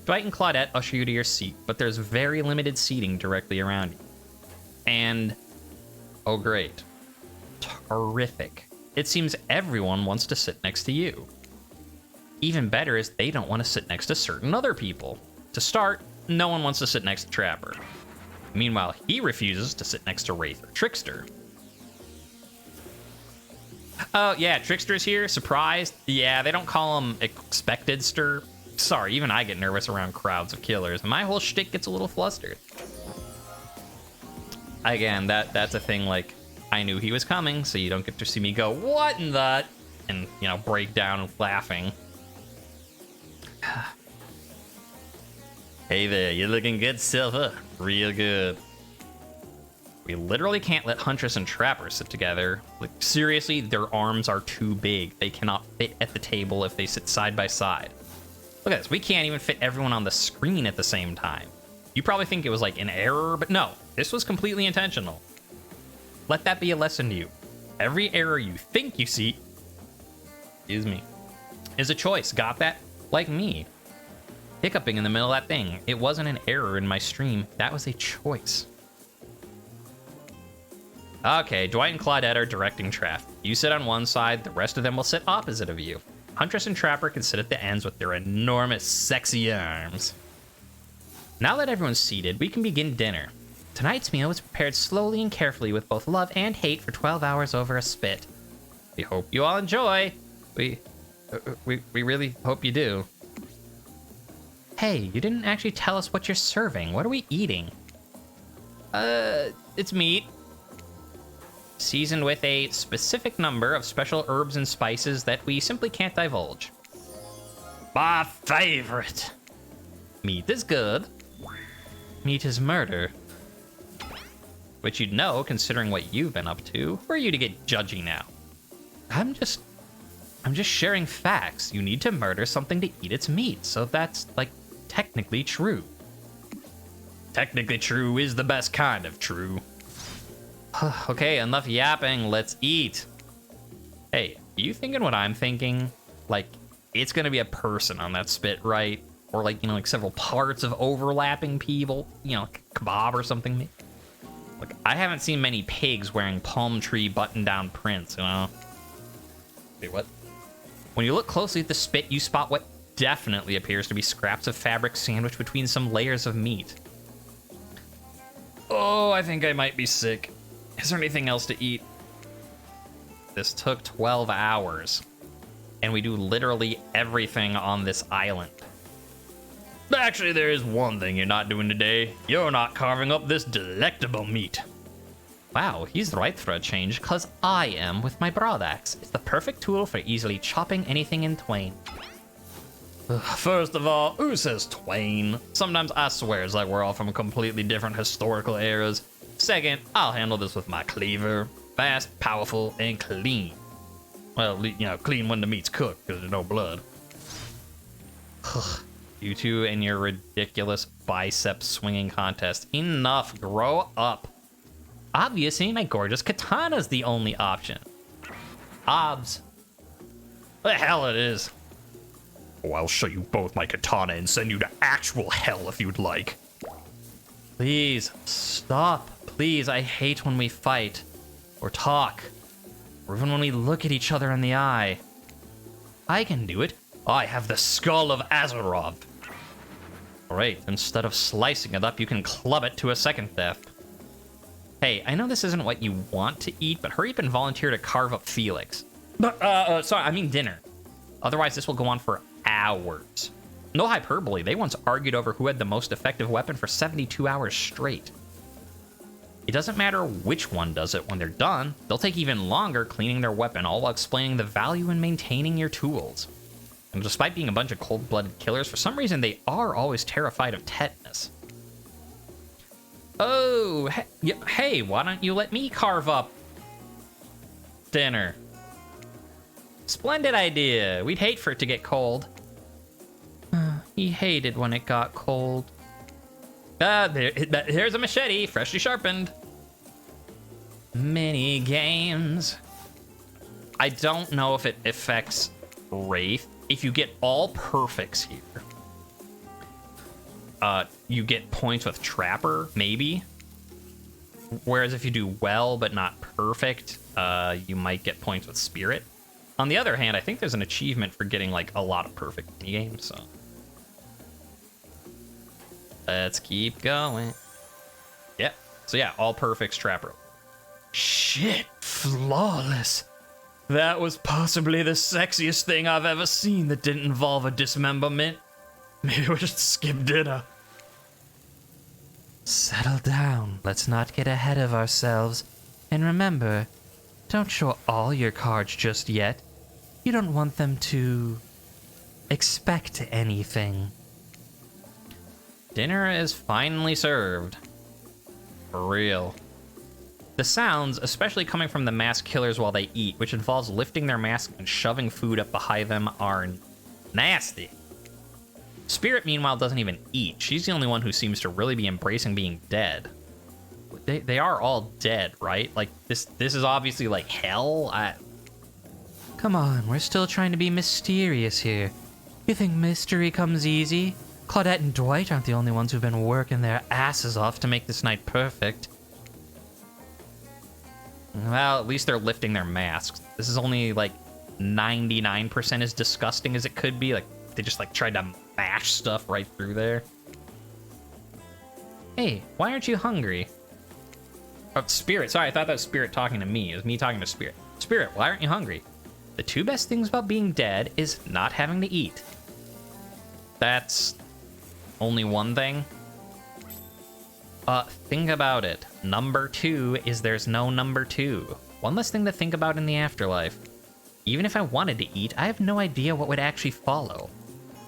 Dwight and Claudette usher you to your seat, but there's very limited seating directly around you. And, oh great, terrific. It seems everyone wants to sit next to you. Even better is they don't want to sit next to certain other people. To start, no one wants to sit next to Trapper. Meanwhile, he refuses to sit next to Wraith or Trickster. Oh, yeah, Trickster's here. Surprised? Yeah, they don't call him Expected-ster. Sorry, even I get nervous around crowds of killers, and my whole shtick gets a little flustered. Again, that's a thing, like, I knew he was coming, so you don't get to see me go, what in the... and, you know, break down laughing. Hey there, you're looking good, Silver. Real good. We literally can't let Huntress and Trapper sit together. Like, seriously, their arms are too big. They cannot fit at the table if they sit side by side. Look at this, we can't even fit everyone on the screen at the same time. You probably think it was like an error, but no, this was completely intentional. Let that be a lesson to you. Every error you think you see, excuse me, is a choice. Got that? Like me. Hiccuping in the middle of that thing. It wasn't an error in my stream. That was a choice. Okay, Dwight and Claudette are directing traffic. You sit on one side, the rest of them will sit opposite of you. Huntress and Trapper can sit at the ends with their enormous, sexy arms. Now that everyone's seated, we can begin dinner. Tonight's meal was prepared slowly and carefully with both love and hate for 12 hours over a spit. We hope you all enjoy. We really hope you do. Hey, you didn't actually tell us what you're serving. What are we eating? It's meat. Seasoned with a specific number of special herbs and spices that we simply can't divulge. My favorite. Meat is good. Meat is murder. Which you'd know, considering what you've been up to. Who are you to get judgy now? I'm just sharing facts. You need to murder something to eat its meat, so that's, like, technically true. Technically true is the best kind of true. Okay, enough yapping, let's eat. Hey, are you thinking what I'm thinking? Like, it's gonna be a person on that spit, right? Or like, you know, like several parts of overlapping people, you know, like kebab or something. Like, I haven't seen many pigs wearing palm tree button-down prints, you know? Wait, what? When you look closely at the spit, you spot what definitely appears to be scraps of fabric sandwiched between some layers of meat. Oh, I think I might be sick. Is there anything else to eat? This took 12 hours. And we do literally everything on this island. Actually, there is one thing you're not doing today. You're not carving up this delectable meat. Wow, he's right for a change, cause I am with my broadaxe. It's the perfect tool for easily chopping anything in twain. First of all, who says twain? Sometimes I swear it's like we're all from completely different historical eras. Second, I'll handle this with my cleaver. Fast, powerful, and clean. Well, you know, clean when the meat's cooked, because there's no blood. You two and your ridiculous bicep swinging contest. Enough, grow up. Obviously, my gorgeous katana's the only option. Obs. The hell it is. Oh, I'll show you both my katana and send you to actual hell if you'd like. Please, stop. Please, I hate when we fight. Or talk. Or even when we look at each other in the eye. I can do it. I have the skull of Azarov. Great, instead of slicing it up, you can club it to a second death. Hey, I know this isn't what you want to eat, but hurry up and volunteer to carve up Felix. Sorry, I mean dinner. Otherwise, this will go on for hours. No hyperbole, they once argued over who had the most effective weapon for 72 hours straight. It doesn't matter which one does it when they're done, they'll take even longer cleaning their weapon, all while explaining the value in maintaining your tools. And despite being a bunch of cold-blooded killers, for some reason they are always terrified of tetanus. Oh, hey, why don't you let me carve up dinner? Splendid idea. We'd hate for it to get cold. He hated when it got cold. Here's a machete, freshly sharpened. Mini games. I don't know if it affects Wraith. If you get all perfects here, you get points with Trapper, maybe. Whereas if you do well but not perfect, you might get points with Spirit. On the other hand, I think there's an achievement for getting like a lot of perfect minigames, so. Let's keep going. Yeah, so yeah, all perfects Trapper. Shit, flawless. That was possibly the sexiest thing I've ever seen that didn't involve a dismemberment. Maybe we should skip dinner. Settle down. Let's not get ahead of ourselves. And remember, don't show all your cards just yet. You don't want them to expect anything. Dinner is finally served. For real. The sounds, especially coming from the masked killers while they eat, which involves lifting their mask and shoving food up behind them, are nasty. Spirit, meanwhile, doesn't even eat. She's the only one who seems to really be embracing being dead. They are all dead, right? Like, this is obviously, like, hell? Come on, we're still trying to be mysterious here. You think mystery comes easy? Claudette and Dwight aren't the only ones who've been working their asses off to make this night perfect. Well, at least they're lifting their masks. This is only, like, 99% as disgusting as it could be. Like, they just, like, tried to mash stuff right through there. Hey, why aren't you hungry? Oh, Spirit. Sorry, I thought that was Spirit talking to me. It was me talking to Spirit. Spirit, why aren't you hungry? The two best things about being dead is not having to eat. That's only one thing. Think about it. Number 2 is there's no number 2. One less thing to think about in the afterlife. Even if I wanted to eat, I have no idea what would actually follow.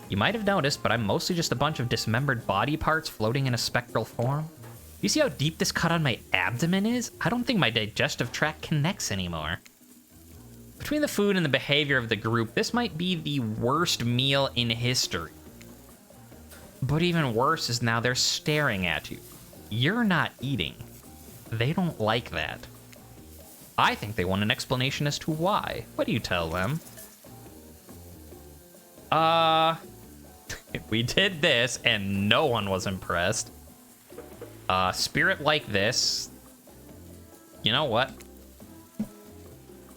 You might have noticed, but I'm mostly just a bunch of dismembered body parts floating in a spectral form. You see how deep this cut on my abdomen is? I don't think my digestive tract connects anymore. Between the food and the behavior of the group, this might be the worst meal in history. But even worse is now they're staring at you. You're not eating. They don't like that. I think they want an explanation as to why. What do you tell them? We did this and no one was impressed. Spirit like this. You know what?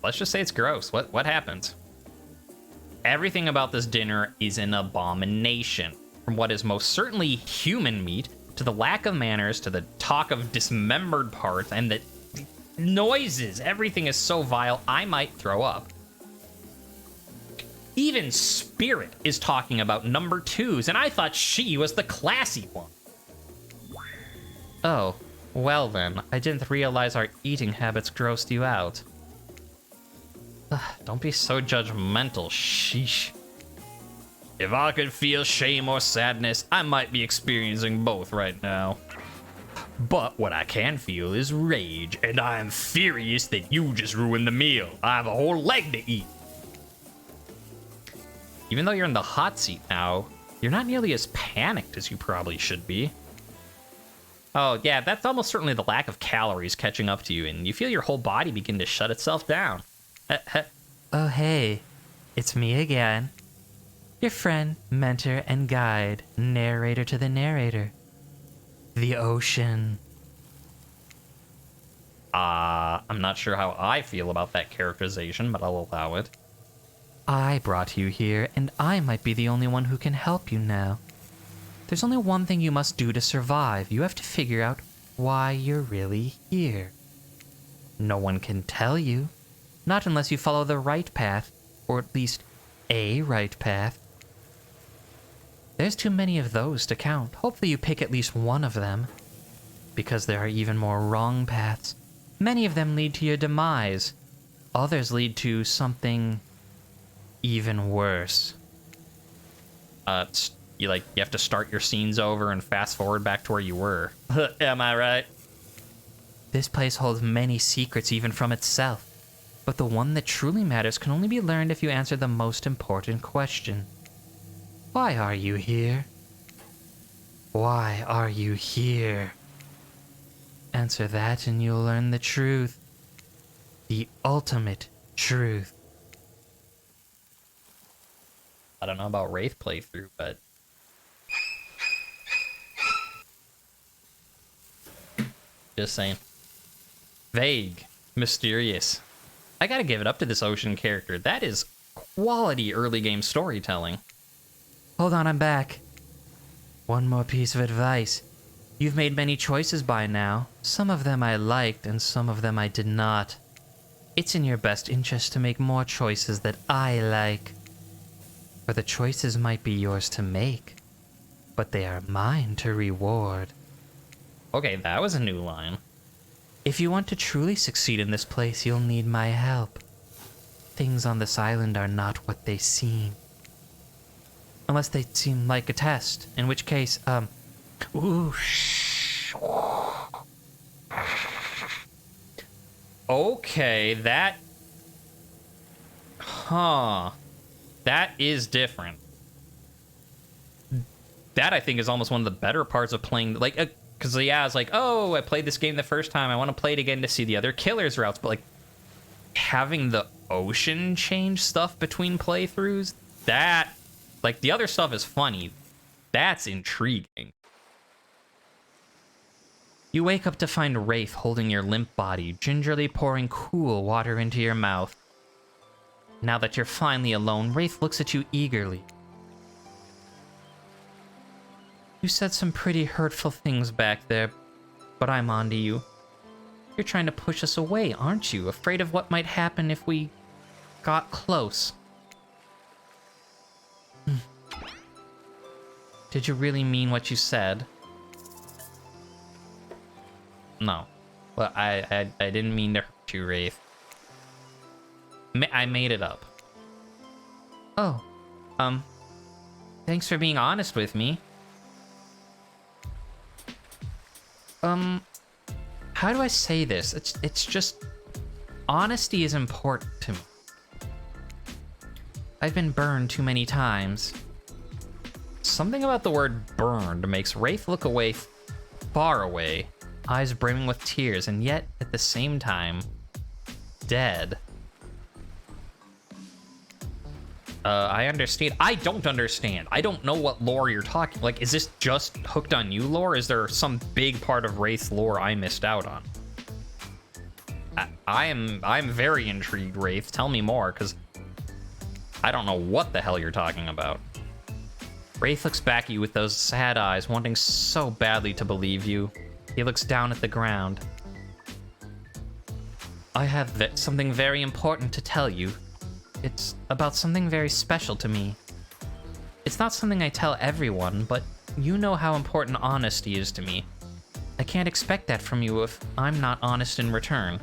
Let's just say it's gross. What happens? everything about this dinner is an abomination. From what is most certainly human meat, to the lack of manners, to the talk of dismembered parts, and the noises. Everything is so vile, I might throw up. Even Spirit is talking about number 2s, and I thought she was the classy one. Oh, well then, I didn't realize our eating habits grossed you out. Ugh, don't be so judgmental, sheesh. If I could feel shame or sadness, I might be experiencing both right now. But what I can feel is rage, and I am furious that you just ruined the meal. I have a whole leg to eat. Even though you're in the hot seat now, you're not nearly as panicked as you probably should be. Oh yeah, that's almost certainly the lack of calories catching up to you, and you feel your whole body begin to shut itself down. Oh hey, it's me again. Your friend, mentor, and guide, narrator to the narrator. The ocean. I'm not sure how I feel about that characterization, but I'll allow it. I brought you here, and I might be the only one who can help you now. There's only one thing you must do to survive. You have to figure out why you're really here. No one can tell you. Not unless you follow the right path, or at least a right path. There's too many of those to count. Hopefully you pick at least one of them. Because there are even more wrong paths. Many of them lead to your demise. Others lead to something even worse. You have to start your scenes over and fast forward back to where you were. Am I right? This place holds many secrets even from itself. But the one that truly matters can only be learned if you answer the most important question. Why are you here? Why are you here? Answer that and you'll learn the truth. The ultimate truth. I don't know about Wraith playthrough, but... just saying. Vague. Mysterious. I gotta give it up to this ocean character. That is quality early game storytelling. Hold on, I'm back. One more piece of advice. You've made many choices by now. Some of them I liked, and some of them I did not. It's in your best interest to make more choices that I like. For the choices might be yours to make, but they are mine to reward. Okay, that was a new line. If you want to truly succeed in this place, you'll need my help. Things on this island are not what they seem. Unless they seem like a test, in which case, okay, that... Huh. That is different. That, I think, is almost one of the better parts of playing, because, yeah, it's like, oh, I played this game the first time, I want to play it again to see the other killer's routes, but, having the ocean change stuff between playthroughs, that... the other stuff is funny. That's intriguing. You wake up to find Wraith holding your limp body, gingerly pouring cool water into your mouth. Now that you're finally alone, Wraith looks at you eagerly. You said some pretty hurtful things back there, but I'm onto you. You're trying to push us away, aren't you? Afraid of what might happen if we got close. Did you really mean what you said? No. Well, I didn't mean to hurt you, Wraith. I made it up. Oh. Thanks for being honest with me. How do I say this? It's just... honesty is important to me. I've been burned too many times. Something about the word burned makes Wraith look away, far away, eyes brimming with tears, and yet, at the same time, dead. I understand. I don't understand. I don't know what lore you're talking. Is this just Hooked on You lore? Is there some big part of Wraith's lore I missed out on? I'm very intrigued, Wraith. Tell me more, because I don't know what the hell you're talking about. Wraith looks back at you with those sad eyes, wanting so badly to believe you. He looks down at the ground. I have something very important to tell you. It's about something very special to me. It's not something I tell everyone, but you know how important honesty is to me. I can't expect that from you if I'm not honest in return.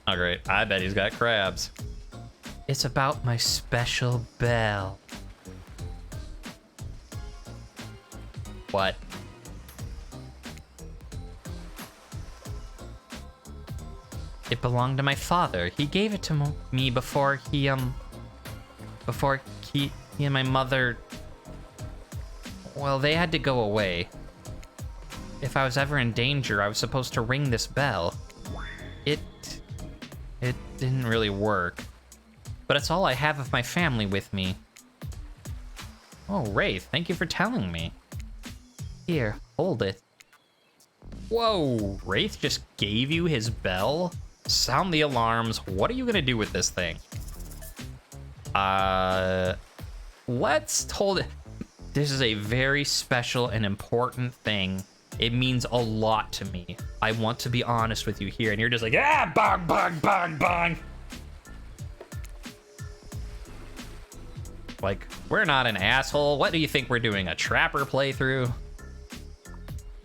Oh, great. I bet he's got crabs. It's about my special bell. What? It belonged to my father. He gave it to me before he and my mother, well, they had to go away. If I was ever in danger, I was supposed to ring this bell. It didn't really work. But it's all I have of my family with me. Oh, Wraith, thank you for telling me. Here, hold it. Whoa, Wraith just gave you his bell? Sound the alarms. What are you gonna do with this thing? Let's hold it. This is a very special and important thing. It means a lot to me. I want to be honest with you here, and you're just like, ah, bang, bang, bang, bang. Like, we're not an asshole. What do you think we're doing, a trapper playthrough?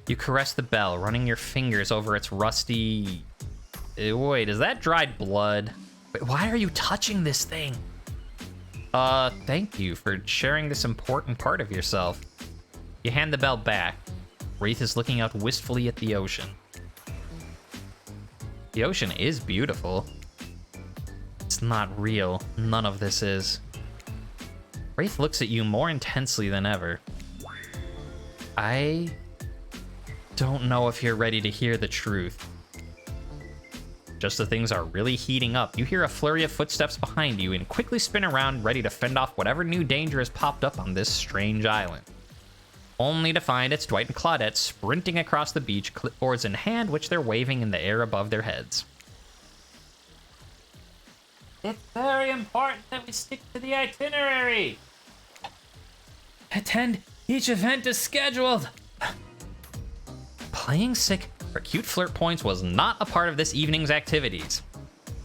You caress the bell, running your fingers over its rusty... Wait, is that dried blood? Wait, why are you touching this thing? Thank you for sharing this important part of yourself. You hand the bell back. Wraith is looking out wistfully at the ocean. The ocean is beautiful. It's not real. None of this is. Wraith looks at you more intensely than ever. I don't know if you're ready to hear the truth. Just as things are really heating up, you hear a flurry of footsteps behind you and quickly spin around, ready to fend off whatever new danger has popped up on this strange island. Only to find it's Dwight and Claudette sprinting across the beach, clipboards in hand, which they're waving in the air above their heads. It's very important that we stick to the itinerary. Attend each event as scheduled. Playing sick for cute flirt points was not a part of this evening's activities.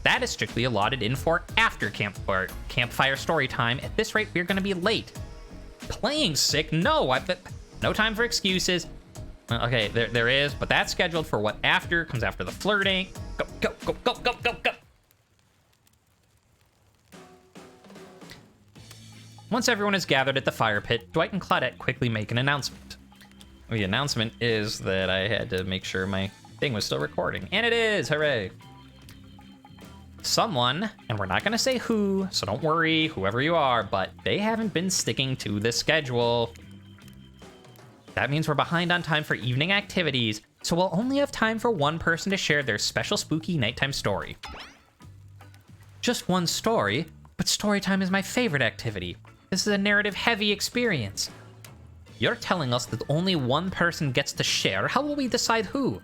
That is strictly allotted in for after campfire story time. At this rate, we're going to be late. Playing sick? No, no time for excuses. Okay, there is, but that's scheduled for what after comes after the flirting. Go, go, go, go, go, go, go. Once everyone is gathered at the fire pit, Dwight and Claudette quickly make an announcement. The announcement is that I had to make sure my thing was still recording. And it is! Hooray! Someone, and we're not going to say who, so don't worry, whoever you are, but they haven't been sticking to the schedule. That means we're behind on time for evening activities, so we'll only have time for one person to share their special spooky nighttime story. Just one story, but story time is my favorite activity. This is a narrative-heavy experience. You're telling us that only one person gets to share? How will we decide who?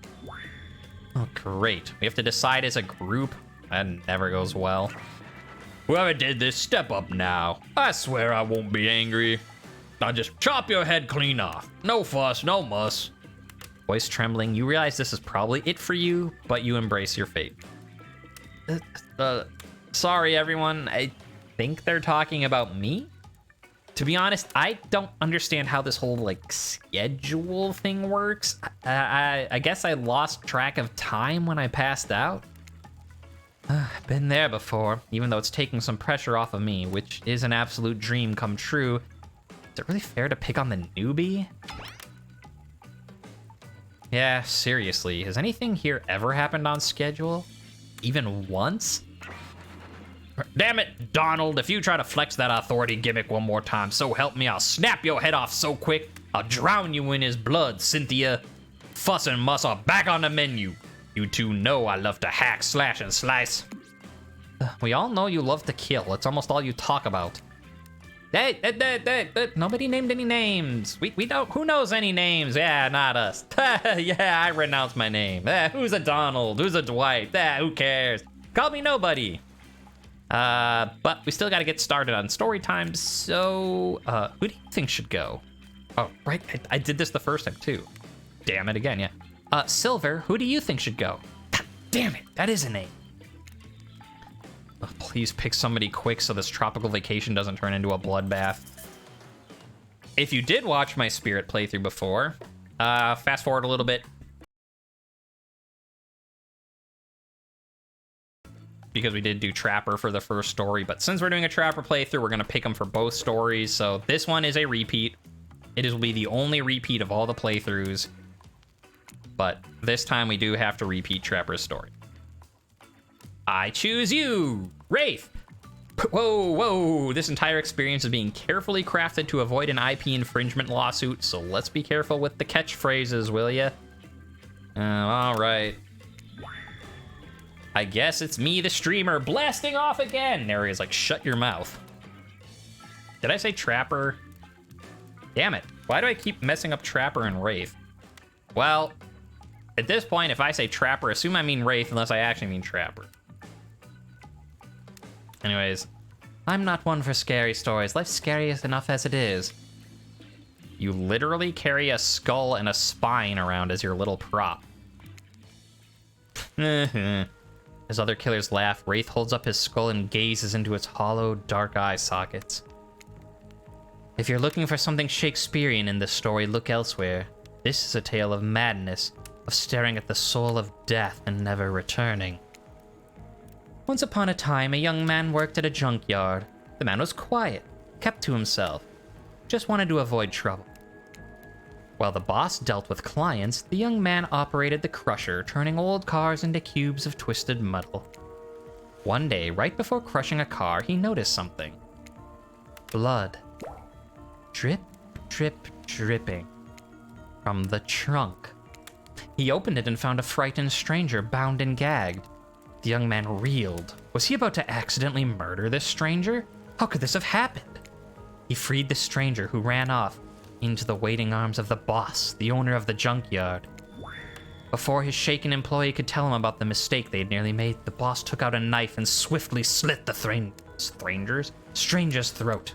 Oh, great. We have to decide as a group? That never goes well. Whoever did this, step up now. I swear I won't be angry. I'll just chop your head clean off. No fuss, no muss. Voice trembling, you realize this is probably it for you, but you embrace your fate. Sorry, everyone. I think they're talking about me? To be honest, I don't understand how this whole, like, schedule thing works. I guess I lost track of time when I passed out. Been there before, even though it's taking some pressure off of me, which is an absolute dream come true. Is it really fair to pick on the newbie? Yeah, seriously, has anything here ever happened on schedule? Even once? Damn it, Donald, if you try to flex that authority gimmick one more time, so help me, I'll snap your head off so quick, I'll drown you in his blood, Cynthia. Fuss and muss are back on the menu. You two know I love to hack, slash, and slice. We all know you love to kill. It's almost all you talk about. Hey, nobody named any names. We don't, who knows any names? Yeah, not us. Yeah, I renounce my name. Who's a Donald? Who's a Dwight? Who cares? Call me nobody. But we still got to get started on story time. So, who do you think should go? Oh, right. I did this the first time, too. Damn it again, yeah. Silver, who do you think should go? God damn it. That is a name. Oh, please pick somebody quick so this tropical vacation doesn't turn into a bloodbath. If you did watch my Spirit playthrough before, fast forward a little bit. Because we did do Trapper for the first story, but since we're doing a Trapper playthrough, we're going to pick them for both stories. So this one is a repeat. It will be the only repeat of all the playthroughs. But this time we do have to repeat Trapper's story. I choose you, Wraith. Whoa, whoa. This entire experience is being carefully crafted to avoid an IP infringement lawsuit, so let's be careful with the catchphrases, will ya? All right. I guess it's me, the streamer, blasting off again. There he is, like, shut your mouth. Did I say Trapper? Damn it. Why do I keep messing up Trapper and Wraith? Well, at this point, if I say Trapper, assume I mean Wraith unless I actually mean Trapper. Anyways, I'm not one for scary stories. Life's scary enough as it is. You literally carry a skull and a spine around as your little prop. As other killers laugh, Wraith holds up his skull and gazes into its hollow, dark eye sockets. If you're looking for something Shakespearean in this story, look elsewhere. This is a tale of madness, of staring at the soul of death and never returning. Once upon a time, a young man worked at a junkyard. The man was quiet, kept to himself, just wanted to avoid trouble. While the boss dealt with clients, the young man operated the crusher, turning old cars into cubes of twisted metal. One day, right before crushing a car, he noticed something. Blood. Drip, drip, dripping. From the trunk. He opened it and found a frightened stranger bound and gagged. The young man reeled. Was he about to accidentally murder this stranger? How could this have happened? He freed the stranger, who ran off into the waiting arms of the boss, the owner of the junkyard. Before his shaken employee could tell him about the mistake they'd nearly made, the boss took out a knife and swiftly slit the stranger's throat.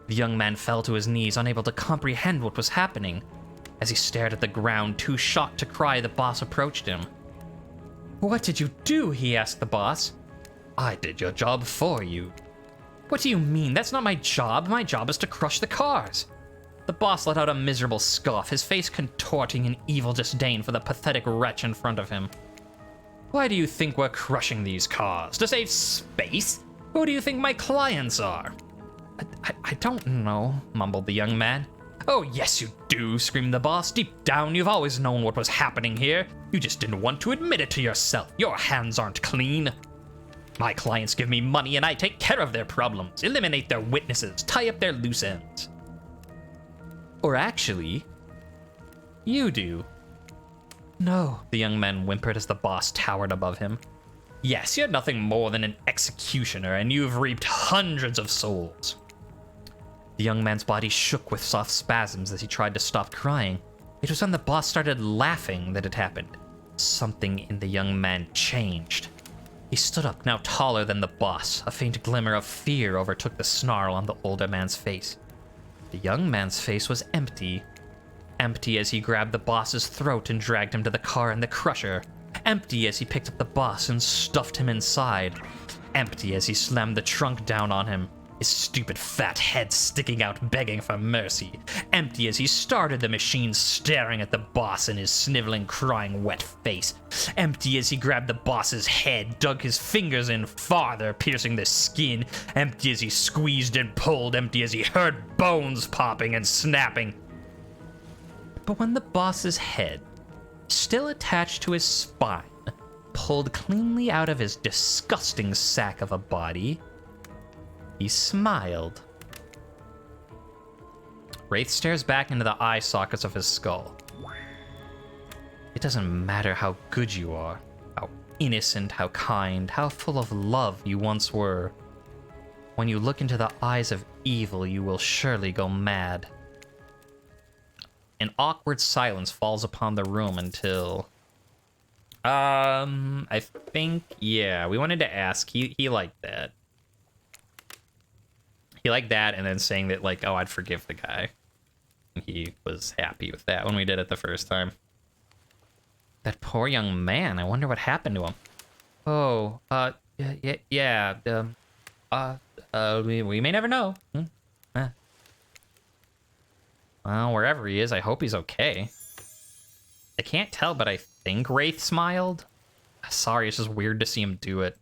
The young man fell to his knees, unable to comprehend what was happening. As he stared at the ground, too shocked to cry, the boss approached him. What did you do? He asked the boss. I did your job for you. What do you mean? That's not my job. My job is to crush the cars. The boss let out a miserable scoff, his face contorting in evil disdain for the pathetic wretch in front of him. Why do you think we're crushing these cars? To save space? Who do you think my clients are? I don't know, mumbled the young man. Oh, yes, you do, screamed the boss. Deep down, you've always known what was happening here. You just didn't want to admit it to yourself. Your hands aren't clean. My clients give me money and I take care of their problems, eliminate their witnesses, tie up their loose ends. Or actually, you do. No, the young man whimpered as the boss towered above him. Yes, you're nothing more than an executioner, and you've reaped hundreds of souls. The young man's body shook with soft spasms as he tried to stop crying. It was when the boss started laughing that it happened. Something in the young man changed. He stood up, now taller than the boss. A faint glimmer of fear overtook the snarl on the older man's face. The young man's face was empty. Empty as he grabbed the boss's throat and dragged him to the car and the crusher. Empty as he picked up the boss and stuffed him inside. Empty as he slammed the trunk down on him, his stupid fat head sticking out begging for mercy. Empty as he started the machine, staring at the boss in his sniveling, crying, wet face. Empty as he grabbed the boss's head, dug his fingers in farther, piercing the skin. Empty as he squeezed and pulled. Empty as he heard bones popping and snapping. But when the boss's head, still attached to his spine, pulled cleanly out of his disgusting sack of a body, he smiled. Wraith stares back into the eye sockets of his skull. It doesn't matter how good you are, how innocent, how kind, how full of love you once were. When you look into the eyes of evil, you will surely go mad. An awkward silence falls upon the room until... I think, yeah, we wanted to ask. He liked that. He liked that, and then saying that, like, oh, I'd forgive the guy. He was happy with that when we did it the first time. That poor young man. I wonder what happened to him. Oh, yeah. We may never know. Well, wherever he is, I hope he's okay. I can't tell, but I think Wraith smiled. Sorry, it's just weird to see him do it.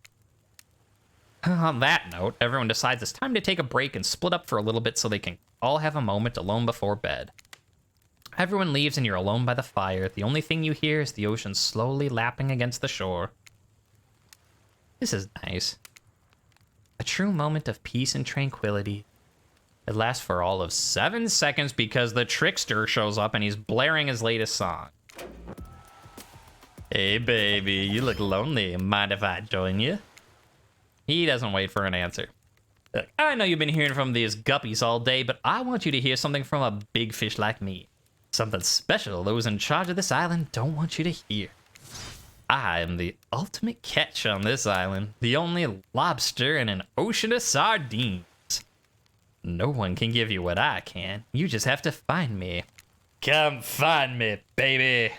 On that note, everyone decides it's time to take a break and split up for a little bit so they can all have a moment alone before bed. Everyone leaves and you're alone by the fire. The only thing you hear is the ocean slowly lapping against the shore. This is nice. A true moment of peace and tranquility. It lasts for all of 7 seconds because the trickster shows up and he's blaring his latest song. Hey baby, you look lonely. Mind if I join you? He doesn't wait for an answer. Look, I know you've been hearing from these guppies all day, but I want you to hear something from a big fish like me. Something special those in charge of this island don't want you to hear. I am the ultimate catch on this island, the only lobster in an ocean of sardines. No one can give you what I can. You just have to find me. Come find me, baby.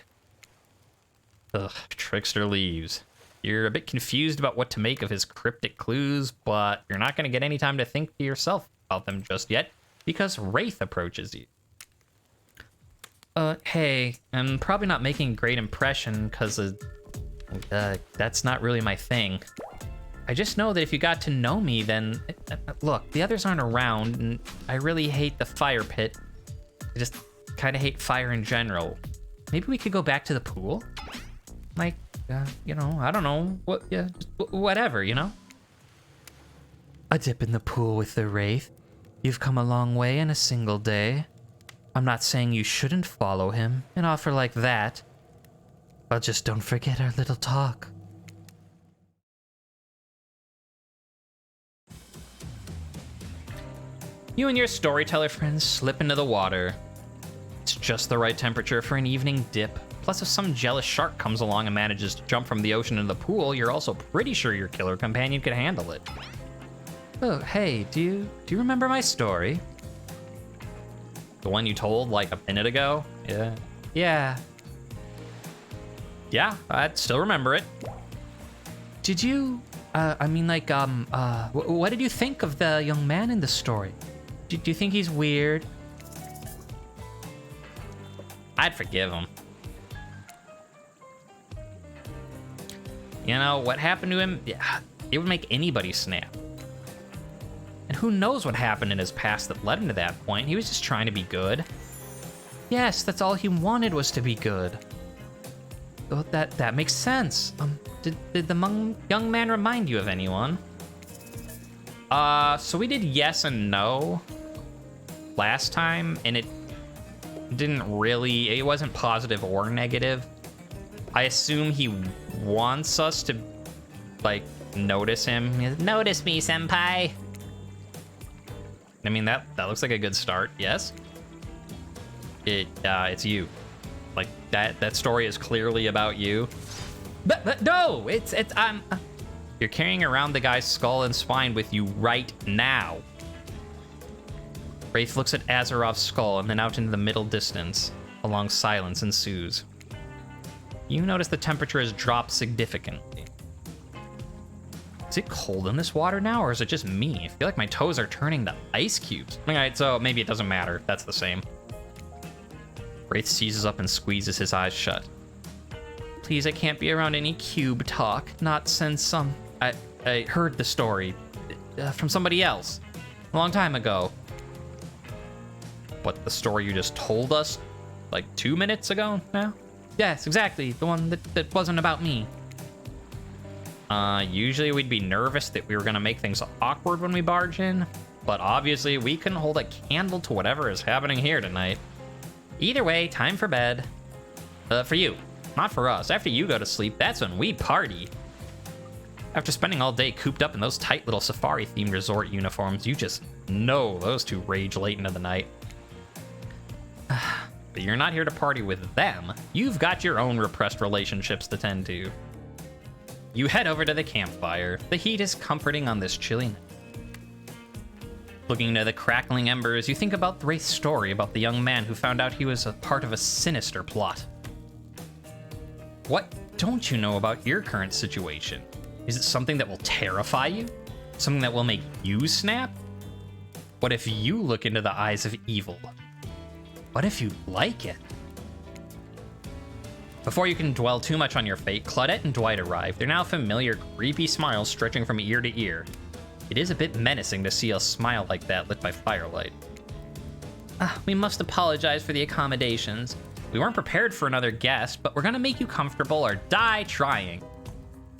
Ugh, trickster leaves. You're a bit confused about what to make of his cryptic clues, but you're not going to get any time to think to yourself about them just yet, because Wraith approaches you. Hey, I'm probably not making a great impression, because that's not really my thing. I just know that if you got to know me, then... Look, the others aren't around, and I really hate the fire pit. I just kind of hate fire in general. Maybe we could go back to the pool? Like, you know, I don't know. What? Yeah, just whatever, you know? A dip in the pool with the Wraith. You've come a long way in a single day. I'm not saying you shouldn't follow him. An offer like that. But just don't forget our little talk. You and your storyteller friends slip into the water. It's just the right temperature for an evening dip. Plus, if some jealous shark comes along and manages to jump from the ocean into the pool, you're also pretty sure your killer companion could handle it. Oh, hey, do you remember my story? The one you told like a minute ago? Yeah. Yeah, I still remember it. Did you, what did you think of the young man in the story? Do you think he's weird? I'd forgive him. You know, what happened to him, yeah, it would make anybody snap. And who knows what happened in his past that led him to that point. He was just trying to be good. Yes, that's all he wanted was to be good. Oh, that makes sense. Did the young man remind you of anyone? So we did yes and no last time, and it wasn't positive or negative. I assume he wants us to, like, notice him. Notice me, senpai. I mean, that looks like a good start, yes? It's you. Like, that story is clearly about you. But no, you're carrying around the guy's skull and spine with you right now. Wraith looks at Azerov's skull and then out into the middle distance. A long silence ensues. You notice the temperature has dropped significantly. Is it cold in this water now, or is it just me? I feel like my toes are turning to ice cubes. Alright, so maybe it doesn't matter. That's the same. Wraith seizes up and squeezes his eyes shut. Please, I can't be around any cube talk. Not since, I heard the story from somebody else a long time ago. What, the story you just told us like 2 minutes ago now? Yes, exactly. The one that wasn't about me. Usually we'd be nervous that we were gonna make things awkward when we barge in, but obviously we couldn't hold a candle to whatever is happening here tonight. Either way, time for bed. For you, not for us. After you go to sleep, that's when we party. After spending all day cooped up in those tight little safari-themed resort uniforms, you just know those two rage late into the night. But you're not here to party with them. You've got your own repressed relationships to tend to. You head over to the campfire. The heat is comforting on this chilly night. Looking into the crackling embers, you think about Wraith's story about the young man who found out he was a part of a sinister plot. What don't you know about your current situation? Is it something that will terrify you? Something that will make you snap? What if you look into the eyes of evil? What if you like it? Before you can dwell too much on your fate, Claudette and Dwight arrive. Their now familiar, creepy smiles stretching from ear to ear. It is a bit menacing to see a smile like that lit by firelight. We must apologize for the accommodations. We weren't prepared for another guest, but we're gonna make you comfortable or die trying.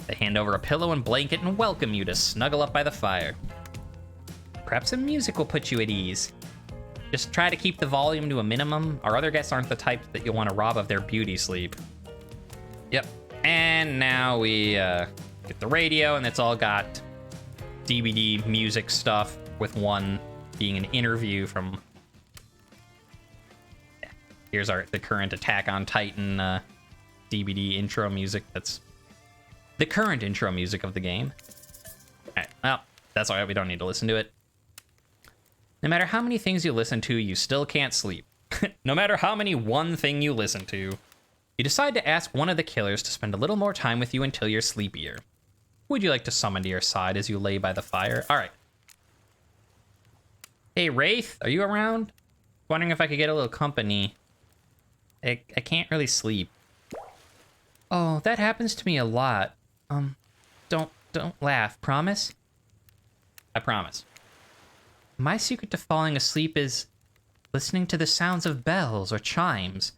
They hand over a pillow and blanket and welcome you to snuggle up by the fire. Perhaps some music will put you at ease. Just try to keep the volume to a minimum. Our other guests aren't the type that you'll want to rob of their beauty sleep. Yep. And now we get the radio, and it's all got DVD music stuff, with one being an interview from... Here's the current Attack on Titan DVD intro music. That's the current intro music of the game. All right, well, that's all right. We don't need to listen to it. No matter how many things you listen to, you still can't sleep. No matter how many one thing you listen to, you decide to ask one of the killers to spend a little more time with you until you're sleepier. Who would you like to summon to your side as you lay by the fire? All right. Hey, Wraith, are you around? Wondering if I could get a little company. I can't really sleep. Oh, that happens to me a lot. Don't laugh, promise? I promise. My secret to falling asleep is listening to the sounds of bells or chimes.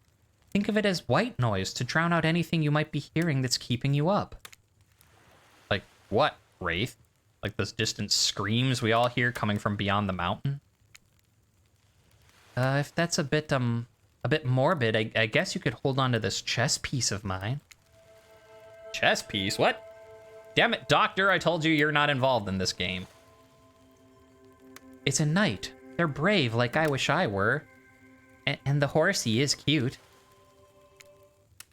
Think of it as white noise to drown out anything you might be hearing that's keeping you up. Like what, Wraith? Like those distant screams we all hear coming from beyond the mountain? If that's a bit morbid, I guess you could hold on to this chess piece of mine. Chess piece? What? Damn it, Doctor, I told you you're not involved in this game. It's a knight. They're brave like I wish I were. And the horse, he is cute.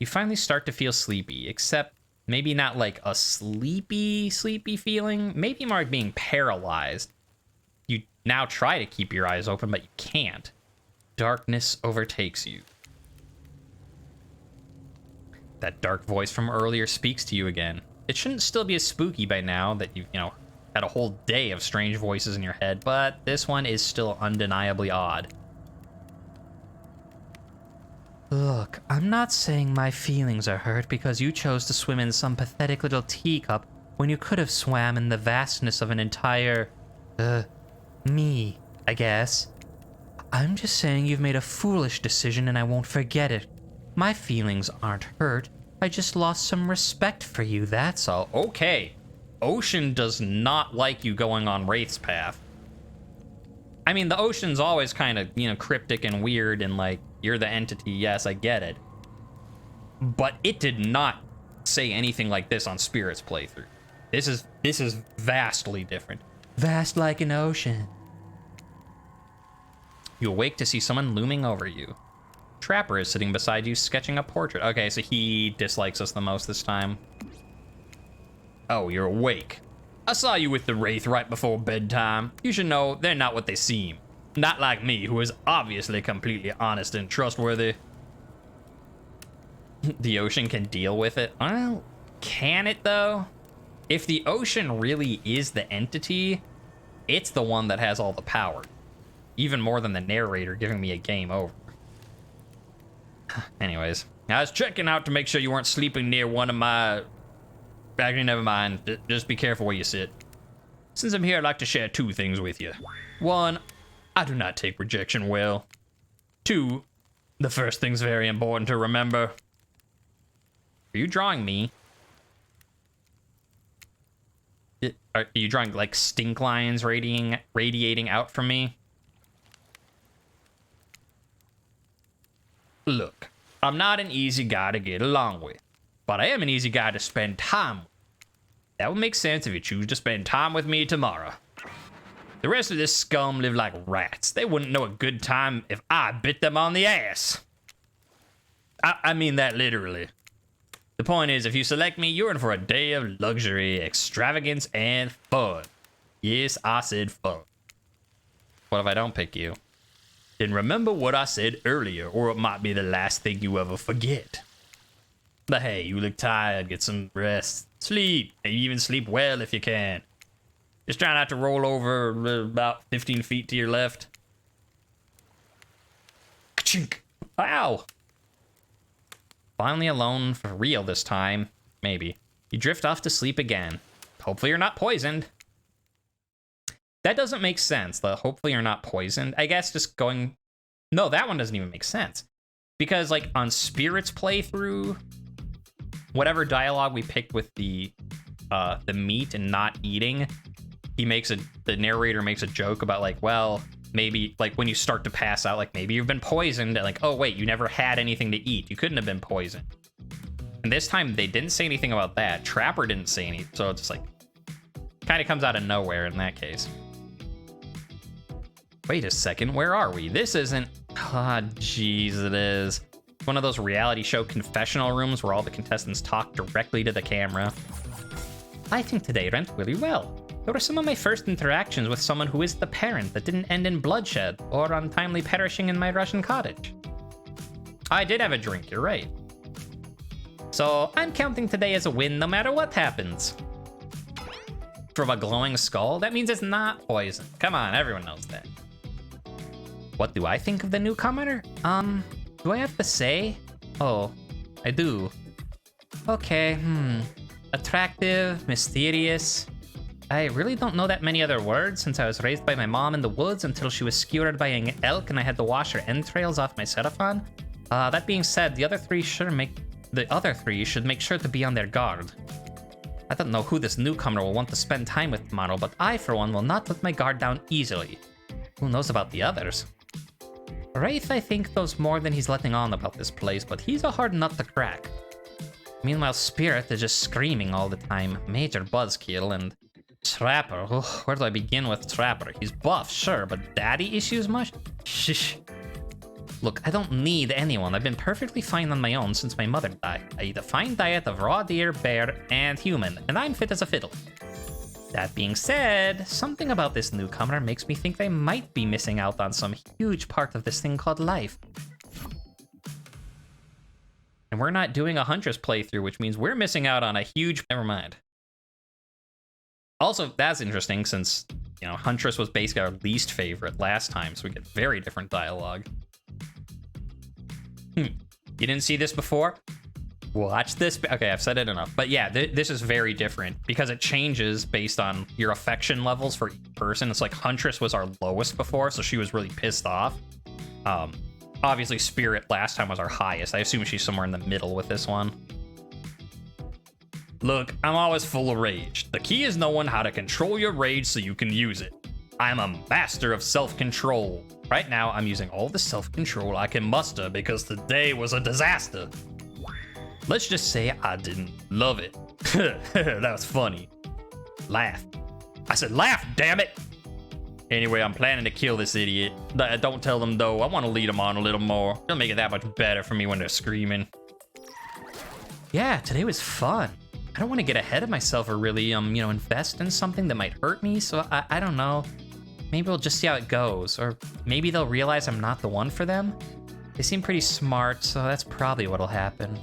You finally start to feel sleepy, except maybe not like a sleepy feeling, maybe more like being paralyzed. You now try to keep your eyes open, but you can't. Darkness overtakes you. That dark voice from earlier speaks to you again. It shouldn't still be as spooky by now that you've, had a whole day of strange voices in your head, but this one is still undeniably odd. Look, I'm not saying my feelings are hurt because you chose to swim in some pathetic little teacup when you could have swam in the vastness of an entire, me, I guess. I'm just saying you've made a foolish decision and I won't forget it. My feelings aren't hurt. I just lost some respect for you, that's all. Okay. Ocean does not like you going on Wraith's path. I mean, the Ocean's always kind of, cryptic and weird and like, you're the entity, yes, I get it. But it did not say anything like this on Spirit's playthrough. This is vastly different. Vast like an ocean. You awake to see someone looming over you. Trapper is sitting beside you, sketching a portrait. Okay, so he dislikes us the most this time. Oh, you're awake. I saw you with the Wraith right before bedtime. You should know they're not what they seem. Not like me, who is obviously completely honest and trustworthy. The Ocean can deal with it. Well, can it though? If the Ocean really is the entity, it's the one that has all the power. Even more than the narrator giving me a game over. Anyways, I was checking out to make sure you weren't sleeping near one of my... Actually, never mind. Just be careful where you sit. Since I'm here, I'd like to share two things with you. One, I do not take rejection well. Two, the first thing's very important to remember. Are you drawing me? Are you drawing, like, stink lines radiating out from me? Look, I'm not an easy guy to get along with, but I am an easy guy to spend time with. That would make sense if you choose to spend time with me tomorrow. The rest of this scum live like rats. They wouldn't know a good time if I bit them on the ass. I mean that literally. The point is, if you select me, you're in for a day of luxury, extravagance, and fun. Yes, I said fun. What if I don't pick you? Then remember what I said earlier, or it might be the last thing you ever forget. But hey, you look tired, get some rest. Sleep, maybe even sleep well if you can. Just try not to roll over about 15 feet to your left. Ka-chink. Wow. Finally alone for real this time. Maybe. You drift off to sleep again. Hopefully you're not poisoned. That doesn't make sense. The hopefully you're not poisoned. I guess just going... No, that one doesn't even make sense. Because, like, on Spirit's playthrough, whatever dialogue we picked with the meat and not eating, the narrator makes a joke about, like, well, maybe, like, when you start to pass out, like, maybe you've been poisoned, and like, oh, wait, you never had anything to eat. You couldn't have been poisoned. And this time, they didn't say anything about that. Trapper didn't say anything, so it's, like, kind of comes out of nowhere in that case. Wait a second, where are we? This isn't... Ah, jeez, it is. One of those reality show confessional rooms where all the contestants talk directly to the camera. I think today went really well. There were some of my first interactions with someone who is the parent that didn't end in bloodshed or untimely perishing in my Russian cottage. I did have a drink, you're right. So I'm counting today as a win no matter what happens. From a glowing skull? That means it's not poison. Come on, everyone knows that. What do I think of the newcomer? Do I have to say? Oh, I do. Okay, attractive, mysterious. I really don't know that many other words since I was raised by my mom in the woods until she was skewered by an elk and I had to wash her entrails off my Seraphon. That being said, the other three should make sure to be on their guard. I don't know who this newcomer will want to spend time with tomorrow, but I, for one, will not let my guard down easily. Who knows about the others? Wraith, I think, knows more than he's letting on about this place, but he's a hard nut to crack. Meanwhile, Spirit is just screaming all the time. Major buzzkill, and Trapper. Oh, where do I begin with Trapper? He's buff, sure, but daddy issues much? Shh. Look, I don't need anyone. I've been perfectly fine on my own since my mother died. I eat a fine diet of raw deer, bear, and human, and I'm fit as a fiddle. That being said, something about this newcomer makes me think they might be missing out on some huge part of this thing called life. And we're not doing a Huntress playthrough, which means we're missing out on a huge... Never mind. Also, that's interesting since, you know, Huntress was basically our least favorite last time, so we get very different dialogue. You didn't see this before? Watch this. Okay, I've said it enough. But yeah, this is very different because it changes based on your affection levels for each person. It's like Huntress was our lowest before, so she was really pissed off. Obviously, Spirit last time was our highest. I assume she's somewhere in the middle with this one. Look, I'm always full of rage. The key is knowing how to control your rage so you can use it. I'm a master of self-control. Right now, I'm using all the self-control I can muster because today was a disaster. Let's just say I didn't love it. That was funny. Laugh. I said laugh, damn it! Anyway, I'm planning to kill this idiot. Don't tell them, though. I want to lead them on a little more. It'll make it that much better for me when they're screaming. Yeah, today was fun. I don't want to get ahead of myself or really, invest in something that might hurt me, so I don't know. Maybe we'll just see how it goes, or maybe they'll realize I'm not the one for them. They seem pretty smart, so that's probably what'll happen.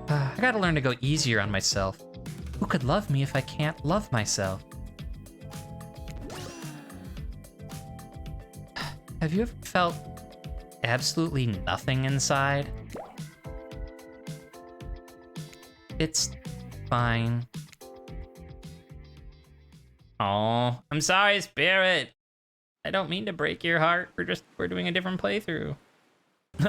I gotta learn to go easier on myself. Who could love me if I can't love myself? Have you ever felt absolutely nothing inside? It's fine. Oh, I'm sorry, Spirit. I don't mean to break your heart. We're doing a different playthrough.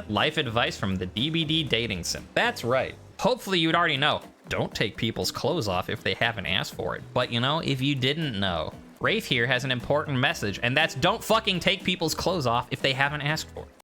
Life advice from the DBD dating sim. That's right. Hopefully you'd already know. Don't take people's clothes off if they haven't asked for it. But if you didn't know, Wraith here has an important message, and that's don't fucking take people's clothes off if they haven't asked for it.